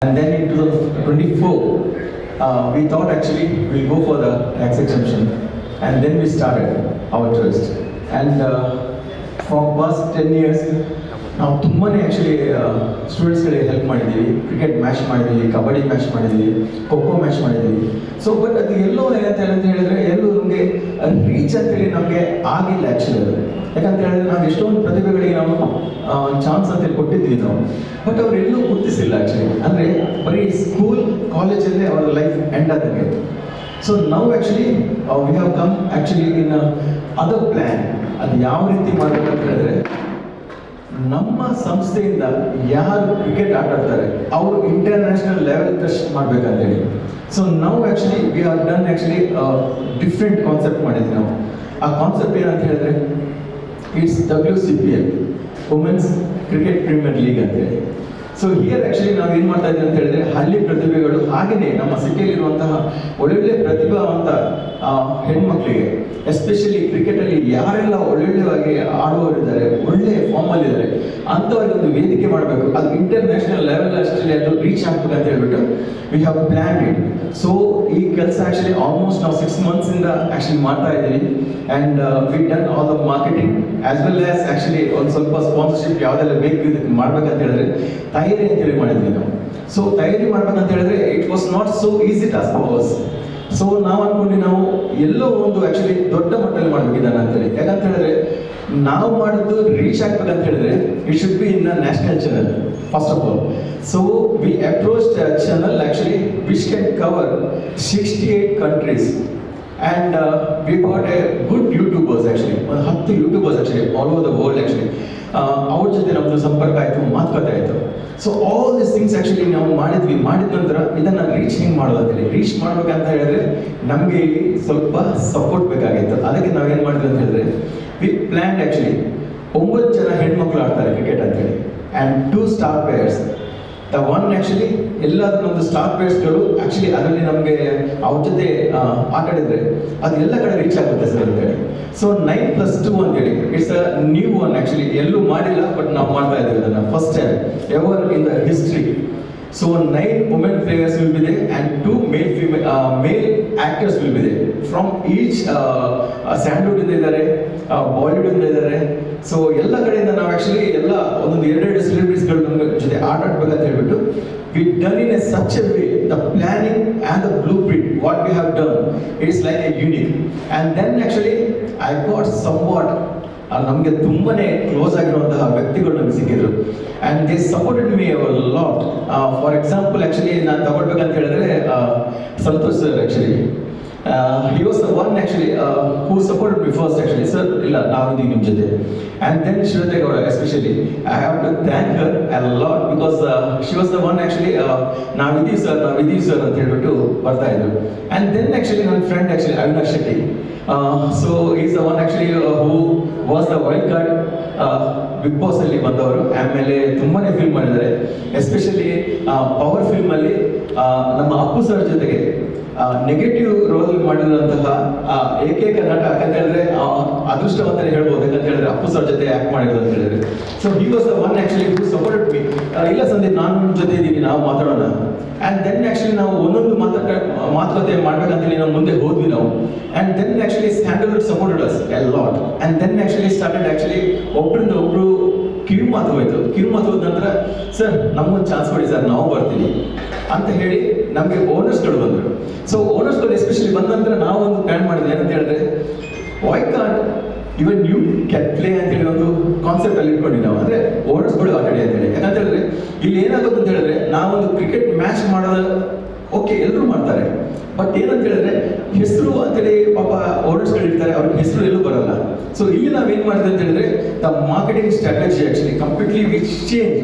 And then in 2024, we thought actually we'll go for the tax exemption, and then we started our trust. And for past 10 years, ನಾವು ತುಂಬಾನೇ actually ಸ್ಟೂಡೆಂಟ್ಸ್ಗಳಿಗೆ help ಮಾಡಿದ್ದೀವಿ. Cricket match ಮಾಡಿದ್ದೀವಿ, kabaddi match ಮಾಡಿದ್ದೀವಿ, kho kho match ಮಾಡಿದ್ದೀವಿ. So but ಅದು ಎಲ್ಲೋ ಏನಂತ ಹೇಳಿದ್ರೆ ಎಲ್ಲೂ ನಮಗೆ ರೀಚ್ ಅಂತೇಳಿ ನಮಗೆ ಆಗಿಲ್ಲ ಆ್ಯಕ್ಚುಲಿ ಅದು. ಯಾಕಂತ ಹೇಳಿದ್ರೆ ನಾವು ಎಷ್ಟೊಂದು ಪ್ರತಿಭೆಗಳಿಗೆ ನಾವು ಚಾನ್ಸ್ ಅಂತೇಳಿ ಕೊಟ್ಟಿದ್ವಿ ನಾವು, ಬಟ್ ಅವ್ರು ಎಲ್ಲೂ ಗುರುತಿಸಿಲ್ಲ ಆ್ಯಕ್ಚುಲಿ. ಅಂದರೆ ಬರೀ ಸ್ಕೂಲ್ ಕಾಲೇಜಲ್ಲೇ ಅವ್ರ ಲೈಫ್ ಎಂಡ್ ಆದಂಗೆ. ಸೊ ನಾವು actually we have come actually in other plan. ಅದು ಯಾವ ರೀತಿ ಮಾಡಬೇಕಂತ ಹೇಳಿದ್ರೆ, ನಮ್ಮ ಸಂಸ್ಥೆಯಿಂದ ಯಾರು ಕ್ರಿಕೆಟ್ ಆಟಾಡ್ತಾರೆ ಅವರು ಇಂಟರ್ನ್ಯಾಷನಲ್ ಲೆವೆಲ್ ಟೆಸ್ಟ್ ಮಾಡ್ಬೇಕಂತೇಳಿ. ಸೊ ನಾವು actually we are done actually different concept ಮಾಡಿದ್ವಿ ನಾವು. ಆ ಕಾನ್ಸೆಪ್ಟ್ ಏನಂತ ಹೇಳಿದ್ರೆ, it's WCPL, women's cricket premier league ಅಂತೇಳಿ. ಸೊ ಹಿಯರ್ ಆ್ಯಕ್ಚುಲಿ ನಾವು ಏನು ಮಾಡ್ತಾ ಇದ್ದೀವಿ ಅಂತ ಹೇಳಿದ್ರೆ, ಹಳ್ಳಿ ಪ್ರತಿಭೆಗಳು ಹಾಗೆಯೇ ನಮ್ಮ ಸಿಟಿಯಲ್ಲಿರುವಂತಹ ಒಳ್ಳೊಳ್ಳೆ ಪ್ರತಿಭಾವಂತ ಹೆಣ್ಮಕ್ಳಿಗೆ, ಎಸ್ಪೆಷಲಿ ಕ್ರಿಕೆಟಲ್ಲಿ ಯಾರೆಲ್ಲ ಒಳ್ಳೊಳ್ಳೆವಾಗಿ ಆಡುವವರಿದ್ದಾರೆ, ಒಳ್ಳೆ ಫಾರ್ಮಲ್ಲಿದ್ದಾರೆ, ಅಂಥವ್ರಿಗೆ ಒಂದು ವೇದಿಕೆ ಮಾಡಬೇಕು. ಅದು ಇಂಟರ್ನ್ಯಾಷನಲ್ ಲೆವೆಲ್ ಅಷ್ಟೇ ಅದು ರೀಚ್ ಆಗ್ಬೇಕು ಅಂತ ಹೇಳ್ಬಿಟ್ಟು we have plan it. So ಈ ಕೆಲಸ ಆ್ಯಕ್ಚುಲಿ ಆಲ್ಮೋಸ್ಟ್ ನಾವು 6 months ಆ್ಯಕ್ಚುಲಿ ಮಾಡ್ತಾ ಇದ್ದೀವಿ. And we done all the marketing as well as actually ಒಂದು ಸ್ವಲ್ಪ ಸ್ಪಾನ್ಸರ್ಶಿಪ್ ಯಾವುದೆಲ್ಲ ಬೇಕು ಇದಕ್ಕೆ ಮಾಡ್ಬೇಕಂತ ಹೇಳಿದ್ರೆ ತಯಾರಿ ಅಂತೇಳಿ ಮಾಡಿದ್ವಿ ನಾವು. ಸೊ ತಯಾರಿ ಮಾಡ್ಬೇಕಂತ ಹೇಳಿದ್ರೆ it was not so easy task for us. So ನಾವು ಅನ್ಕೊಂಡು ನಾವು ಎಲ್ಲೋ ಒಂದು ಆ್ಯಕ್ಚುಲಿ ದೊಡ್ಡ ಮಟ್ಟದಲ್ಲಿ ಮಾಡ್ಬೇಕಿದ್ದಾನೆ ಅಂತೇಳಿ. ಯಾಕಂತ ಹೇಳಿದ್ರೆ ನಾವು ಮಾಡೋದು ರೀಚ್ ಆಗ್ಬೇಕಂತ ಹೇಳಿದ್ರೆ it should be in a national channel first of all. So we approached a channel actually which can cover 68 countries. And we got a good YouTubers actually, 10 YouTubers actually all over the world actually. ಅವ್ರ ಜೊತೆ ನಮ್ಮದು ಸಂಪರ್ಕ ಆಯಿತು, ಮಾತುಕತೆ ಆಯಿತು. So all this things actually ನಾವು ಮಾಡಿದ ನಂತರ ಇದನ್ನು ರೀಚ್ ಹೆಂಗೆ ಮಾಡೋದು ಅಂತೇಳಿ, ರೀಚ್ ಮಾಡ್ಬೇಕಂತ ಹೇಳಿದ್ರೆ ನಮಗೆ ಇಲ್ಲಿ ಸ್ವಲ್ಪ ಸಪೋರ್ಟ್ ಬೇಕಾಗಿತ್ತು. ಅದಕ್ಕೆ ನಾವೇನು ಮಾಡಿದ್ವಿ ಅಂತ ಹೇಳಿದ್ರೆ, ವಿ ಪ್ಲ್ಯಾನ್ ಆ್ಯಕ್ಚುಲಿ 9 ಜನ ಹೆಣ್ಮಕ್ಳು ಆಡ್ತಾರೆ ಕ್ರಿಕೆಟ್ ಅಂತೇಳಿ, and 2 star players. The one actually ಎಲ್ಲಾದ್ರೂ ನಮ್ಮದು ಸ್ಟಾರ್ ಪ್ಲೇಯರ್ಸ್ಗಳು ಆ್ಯಕ್ಚುಲಿ ಅದರಲ್ಲಿ ನಮಗೆ ಅವ್ರ ಜೊತೆ ಆಟಾಡಿದ್ರೆ ಅದು ಎಲ್ಲ ಕಡೆ ರೀಚ್ ಆಗುತ್ತೆ ಸರ್ ಅಂತೇಳಿ. ಸೊ 9+2 ಅಂತೇಳಿ it's a new one actually, ಎಲ್ಲೂ ಮಾಡಿಲ್ಲ, ಬಟ್ ನಾವು ಮಾಡ್ತಾ ಇದ್ದೀವಿ ಅದನ್ನು first time ever in the history. So 9 women players will be there and 2 male actors will be there from each sandalwood ಇಂದ ಇದ್ದಾರೆ, ಬಾಲಿವುಡ್ ಇಂದ ಇದ್ದಾರೆ. ಸೊ ಎಲ್ಲ ಕಡೆಯಿಂದ ನಾವು ಆ್ಯಕ್ಚುಲಿ ಎಲ್ಲ ಒಂದೊಂದು 2 ಸೆಲೆಬ್ರಿಟೀಸ್ಗಳು ನಮ್ಮ ಜೊತೆ ಆಟಾಡ್ಬೇಕಂತ ಹೇಳ್ಬಿಟ್ಟು we done in a such a way. The planning and the blueprint what we have done it's like a unique. And then actually I got somewhat ನಮಗೆ ತುಂಬನೇ ಕ್ಲೋಸ್ ಆಗಿರುವಂತಹ ವ್ಯಕ್ತಿಗಳು ನಮಗೆ ಸಿಕ್ಕಿದ್ರು. And they supported me our lot. For example actually ನಾನು ತಗೊಳ್ಬೇಕಂತ ಹೇಳಿದ್ರೆ Santosh sir actually he was the one actually who supported me first actually. Sir, illa navidhi nim jothe. And then Shweta Gowda especially, I have to thank her a lot because she was the one actually navidhi sir anta helbiಟ್ಟು ಬರ್ತಾ ಇದ್ರು. And then actually my friend actually Avinash Shetty, so he's the one actually who was the wild card Bigg Boss ಅಲ್ಲಿ ಬಂದವರು. ಆಮೇಲೆ ತುಂಬಾನೇ film ಮಾಡಿದ್ದಾರೆ, especially power film ಅಲ್ಲಿ ನಮ್ಮ Appu sir ಜೊತೆಗೆ ನೆಗೆಟಿವ್ ರೋಲ್ ಮಾಡಿರುವಂತಹ ಏಕೈಕ ನಟ ಯಾಕಂತ ಹೇಳಿದ್ರೆ ಅದೃಷ್ಟವಂತನೇ ಹೇಳ್ಬೋದು. ಯಾಕಂತ ಹೇಳಿದ್ರೆ ಅಪ್ಪು ಸರ್ ಜೊತೆ ಆಕ್ಟ್ ಮಾಡಿದ್ರು ಅಂತ ಹೇಳಿದ್ರೆ. So he was the one actually who supported me. ಇಲ್ಲ ಸಂದೀಪ್, ನಾನು ನಿಮ್ಮ ಜೊತೆ ಇದ್ದೀನಿ, ನಾವು ಮಾತಾಡೋಣ. ಆ್ಯಂಡ್ ದೆನ್ ಆ್ಯಕ್ಚುಲಿ ನಾವು ಒಂದೊಂದು ಮಾತುಕತೆ ಮಾಡ್ಬೇಕಂತೇಳಿ ನಾವು ಮುಂದೆ ಹೋದ್ವಿ ನಾವು. And then actually Sandalwood supported us a lot. And then actually started actually ಒಬ್ಬರಿಂದ ಒಬ್ಬರು ಕಿವಿ ಮಾತು ಹೋದ ನಂತರ, ಸರ್ ನಮಗೊಂದು ಚಾನ್ಸ್ ಕೊಡಿ ಸರ್, ನಾವು ಬರ್ತೀವಿ ಅಂತ ಹೇಳಿ ನಮಗೆ ಓನರ್ಸ್ಗಳು ಬಂದರು. ಸೊ ಓನರ್ಸ್ಗಳು ಎಸ್ಪೆಷಲಿ ಬಂದ ನಂತರ ನಾವು ಒಂದು ಪ್ಲ್ಯಾನ್ ಮಾಡಿದ್ವಿ. ಏನಂತ ಹೇಳಿದ್ರೆ, why can't even you can play ಅಂತೇಳಿ ಒಂದು ಕಾನ್ಸೆಪ್ಟ್ ಅಲ್ಲಿ ಇಟ್ಕೊಂಡ್ವಿ ನಾವು. ಅಂದರೆ ಓನರ್ಸ್ಗಳು ಆಟಾಡಿ ಅಂತೇಳಿ. ಯಾಕಂತ ಹೇಳಿದ್ರೆ ಇಲ್ಲಿ ಏನಾಗುತ್ತೆ ಅಂತ ಹೇಳಿದ್ರೆ, ನಾವೊಂದು ಕ್ರಿಕೆಟ್ ಮ್ಯಾಚ್ ಮಾಡೋದು ಓಕೆ ಎಲ್ಲರೂ ಮಾಡ್ತಾರೆ, ಬಟ್ ಏನಂತ ಹೇಳಿದ್ರೆ ಹೆಸರು ಅಂತೇಳಿ ಪಾಪ ಓನರ್ಸ್ಗಳು ಇರ್ತಾರೆ, ಅವ್ರಿಗೆ ಹೆಸರು ಎಲ್ಲೂ ಬರಲ್ಲ. ಸೊ ಇಲ್ಲಿ ನಾವೇನು ಮಾಡಿದ್ವಿ ಅಂತ ಹೇಳಿದ್ರೆ, the marketing strategy actually completely which change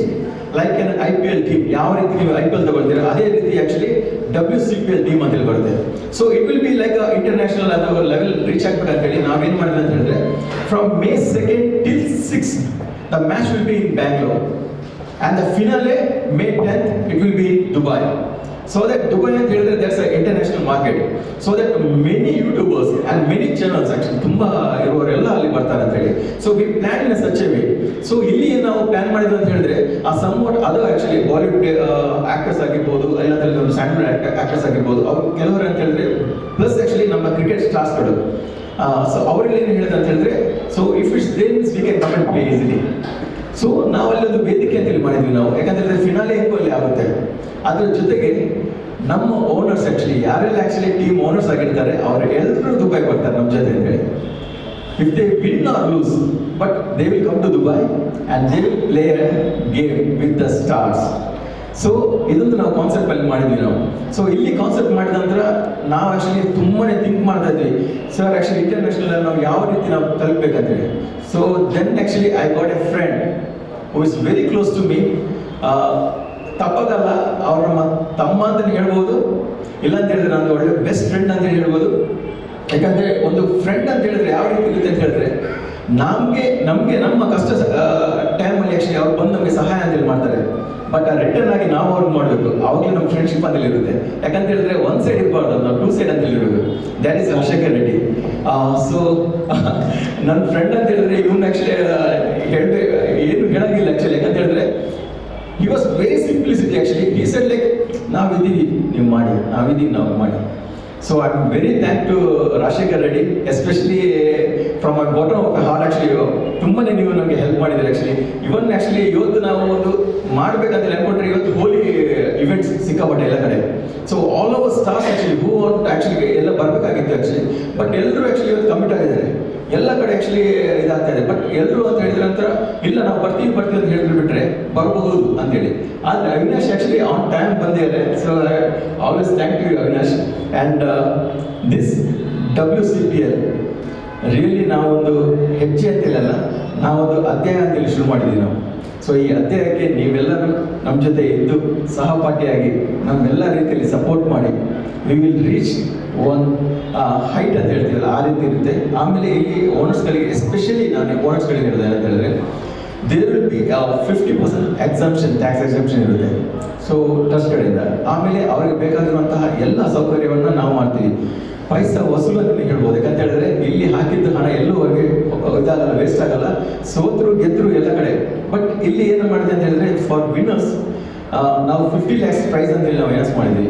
like an IPL team. ಯಾವ ರೀತಿ ನೀವು IPL ತಗೊಳ್ತೀರ ಅದೇ ರೀತಿ ಆ್ಯಕ್ಚುಲಿ WCPL ಟೀಮ್ ಅಂತೇಳಿ ಬರುತ್ತೆ. So it will be like international ಅದು ಲೆವೆಲ್ ರೀಚ್ ಆಗ್ಬೇಕಂತೇಳಿ ನಾವೇನು ಮಾಡಿದ್ವಿ ಅಂತ ಹೇಳಿದ್ರೆ, from May 2nd till 6th the match will be in Bangalore and the finale May 10th it will be in Dubai. So that Dubai ಅಂತ ಹೇಳಿದ್ರೆ that's international market. So that many YouTubers and many channels actually ತುಂಬ ಇರುವವರೆಲ್ಲ ಅಲ್ಲಿ ಬರ್ತಾರೆ ಅಂತ ಹೇಳಿ. So we plan in such a way. So ಇಲ್ಲಿ ನಾವು plan ಮಾಡಿದ್ರು ಅಂತ ಹೇಳಿದ್ರೆ ಆ ಸಮ್ವಾಟ್ ಅದು ಆ್ಯಕ್ಚುಲಿ ಬಾಲಿವುಡ್ ಆಕ್ಟರ್ಸ್ ಆಗಿರ್ಬೋದು, ಇಲ್ಲಾಂದ್ರೆ ಒಂದು ಸ್ಯಾಂಡಲ್ವುಡ್ ಆಕ್ಟರ್ಸ್ ಆಗಿರ್ಬೋದು, ಅವ್ರು ಕೆಲವರು ಅಂತ ಹೇಳಿದ್ರೆ ಪ್ಲಸ್ ಆ್ಯಕ್ಚುಲಿ ನಮ್ಮ ಕ್ರಿಕೆಟ್ ಸ್ಟಾರ್ಸ್ಗಳು. ಸೊ ಅವರಲ್ಲಿ ಏನು ಹೇಳಿದೆ ಅಂತ ಹೇಳಿದ್ರೆ, so if it's there means we can come and play easily. So ನಾವು ಅಲ್ಲಿ ಒಂದು ವೇದಿಕೆ ಅಂತೇಳಿ ಮಾಡಿದ್ವಿ ನಾವು, ಯಾಕಂತಂದ್ರೆ ಫಿನಾಲೆ ಹೆಂಗೂ ಅಲ್ಲಿ ಆಗುತ್ತೆ. ಅದ್ರ ಜೊತೆಗೆ ನಮ್ಮ ಓನರ್ಸ್ ಆ್ಯಕ್ಚುಲಿ ಯಾರೆಲ್ಲ ಆ್ಯಕ್ಚುಲಿ ಟೀಮ್ ಓನರ್ಸ್ ಆಗಿರ್ತಾರೆ ಅವರು ಎಲ್ಲರೂ ದುಬೈ ಬರ್ತಾರೆ ನಮ್ಮ ಜೊತೆ ಅಂತ ಹೇಳಿ. If they win or lose but they will come to Dubai and they will play a game with the stars. So ಇದೊಂದು ನಾವು ಕಾನ್ಸೆಪ್ಟ್ ಅಲ್ಲಿ ಮಾಡಿದ್ವಿ ನಾವು. ಸೊ ಇಲ್ಲಿ ಕಾನ್ಸೆಪ್ಟ್ ಮಾಡಿದ ನಂತರ ನಾವು ಆ್ಯಕ್ಚುಲಿ ತುಂಬಾ ಥಿಂಕ್ ಮಾಡ್ತಾ ಇದ್ವಿ, ಸರ್ ಆ್ಯಕ್ಚುಲಿ ಇಂಟರ್ನ್ಯಾಷನಲ್ ನಾವು ಯಾವ ರೀತಿ ನಾವು ತಲುಪಬೇಕಂತೇಳಿ. So then actually I got a friend who is very close to me. ತಪ್ಪಾಗಲ್ಲ, ಅವ್ರ ನಮ್ಮ ತಮ್ಮ ಅಂತಲೇ ಹೇಳ್ಬೋದು, ಇಲ್ಲ ಅಂತ ಹೇಳಿದ್ರೆ ನಂದು ಒಳ್ಳೆ ಬೆಸ್ಟ್ ಫ್ರೆಂಡ್ ಅಂತ ಹೇಳ್ಬೋದು. ಯಾಕಂದರೆ ಒಂದು ಫ್ರೆಂಡ್ ಅಂತ ಹೇಳಿದ್ರೆ ಯಾವ ರೀತಿ ಇರುತ್ತೆ ಅಂತ ಹೇಳಿದ್ರೆ, ನಮಗೆ ನಮ್ಮ ಕಷ್ಟ ಟೈಮಲ್ಲಿ ಆ್ಯಕ್ಚುಲಿ ಅವ್ರು ಬಂದು ನಮಗೆ ಸಹಾಯ ಅಂತೇಳಿ ಮಾಡ್ತಾರೆ. ಬಟ್ ಆ ರಿಟರ್ನ್ ಆಗಿ ನಾವು ಅವ್ರಿಗೆ ಮಾಡಬೇಕು, ಅವಾಗಲೇ ನಮ್ಮ ಫ್ರೆಂಡ್ಶಿಪ್ ಅಂತೇಳಿ ಇರುತ್ತೆ. ಯಾಕಂತ ಹೇಳಿದ್ರೆ ಒನ್ ಸೈಡ್ ಇರಬಾರ್ದು, ನಾವು ಟೂ ಸೈಡ್ ಅಂತೇಳಿ ಇರಬೇಕು. That is Rajashekar Reddy. So ನನ್ನ ಫ್ರೆಂಡ್ ಅಂತ ಹೇಳಿದ್ರೆ ಇವನು ಆ್ಯಕ್ಚುಲಿ ಏನು ಹೇಳಂಗಿಲ್ಲ ಆ್ಯಕ್ಚುಲಿ. ಯಾಕಂತ ಹೇಳಿದ್ರೆ he was very simplicity actually. He said like, ನಾವಿದ್ದೀವಿ ನೀವು ಮಾಡಿ, ನಾವಿದ್ದೀವಿ ನಾವು ಮಾಡಿ. So I'm very thankful to Rajshekar Reddy, especially from my bottom of my heart actually. ತುಂಬಾನೇ ನೀವು ನಮಗೆ ಹೆಲ್ಪ್ ಮಾಡಿದ್ದೀರಿ ಆ್ಯಕ್ಚುಲಿ. ಇವನ್ ಆ್ಯಕ್ಚುಲಿ ಇವತ್ತು ನಾವು ಒಂದು ಮಾಡಬೇಕಂತ ಅನ್ಕೊಂಡ್ರೆ ಇವತ್ತು ಹೋಲಿ ಇವೆಂಟ್ಸ್ ಸಿಕ್ಕಾಪಟ್ಟೆ ಎಲ್ಲ ಕಡೆ. So all over stars actually who want actually ಎಲ್ಲ ಬರಬೇಕಾಗಿತ್ತು ಆ್ಯಕ್ಚುಲಿ. ಬಟ್ ಎಲ್ಲರೂ ಆ್ಯಕ್ಚುಲಿ ಇವತ್ತು ಕಮಿಟ್ ಆಗಿದ್ದಾರೆ, ಎಲ್ಲ ಕಡೆ ಆ್ಯಕ್ಚುಲಿ ಇದಾಗ್ತಾ ಇದೆ. ಬಟ್ ಎಲ್ಲರೂ ಅಂತ ಹೇಳಿದ್ರೆ ನಂತರ ಇಲ್ಲ ನಾವು ಬರ್ತೀವಿ ಅಂತ ಹೇಳಿದ್ರೆ ಬಿಟ್ರೆ ಬರಬಹುದು ಅಂತೇಳಿ. ಆದರೆ ಅವಿನಾಶ್ ಆ್ಯಕ್ಚುಲಿ ಆನ್ ಟೈಮ್ ಬಂದಿದ್ದಾರೆ. So always thank you Avinash. And this WCPL really ನಾವೊಂದು ಹೆಜ್ಜೆ ಅಂತೇಳಲ್ಲ, ನಾವೊಂದು ಅಧ್ಯಾಯ ಅಂತೇಳಿ ಶುರು ಮಾಡಿದ್ದೀವಿ ನಾವು. ಸೊ ಈ ಅಧ್ಯಾಯಕ್ಕೆ ನೀವೆಲ್ಲರೂ ನಮ್ಮ ಜೊತೆ ಇದ್ದು ಸಹಪಾಠಿಯಾಗಿ ನಮ್ಮೆಲ್ಲ ರೀತಿಯಲ್ಲಿ ಸಪೋರ್ಟ್ ಮಾಡಿ we will reach one height ಅಂತ ಹೇಳ್ತೀವಲ್ಲ ಆ ರೀತಿ ಇರುತ್ತೆ. ಆಮೇಲೆ ಇಲ್ಲಿ ಓನರ್ಸ್ಗಳಿಗೆ ಎಸ್ಪೆಷಲಿ ನಾನು ಓನರ್ಸ್ಗಳಿಗೆ ಹೇಳಿದೆ ಅಂತ ಹೇಳಿದ್ರೆ there will be 50% exemption, tax exemption ಇರುತ್ತೆ. ಸೊ ಟ್ರಸ್ಟ್ ಕಡೆಯಿಂದ ಆಮೇಲೆ ಅವ್ರಿಗೆ ಬೇಕಾಗಿರುವಂತಹ ಎಲ್ಲ ಸೌಕರ್ಯವನ್ನು ನಾವು ಮಾಡ್ತೀವಿ. ಪೈಸಾ ವಸೂಲು ಅಂತ ಹೇಳ್ಬೋದು. ಯಾಕಂತ ಹೇಳಿದ್ರೆ ಇಲ್ಲಿ ಹಾಕಿದ್ದ ಹಣ ಎಲ್ಲೂವರೆಗೆ ಇದಾಗಲ್ಲ, ವೇಸ್ಟ್ ಆಗಲ್ಲ. ಸೋತರು ಗೆದ್ರು ಎಲ್ಲ ಕಡೆ. ಬಟ್ ಇಲ್ಲಿ ಏನು ಮಾಡಿದೆ ಅಂತ ಹೇಳಿದ್ರೆ ಫಾರ್ ವಿನ್ನರ್ಸ್ ನಾವು 50 lakhs ಪ್ರೈಸ್ ಅಂತೇಳಿ ನಾವು ಅನೌನ್ಸ್ ಮಾಡಿದ್ವಿ.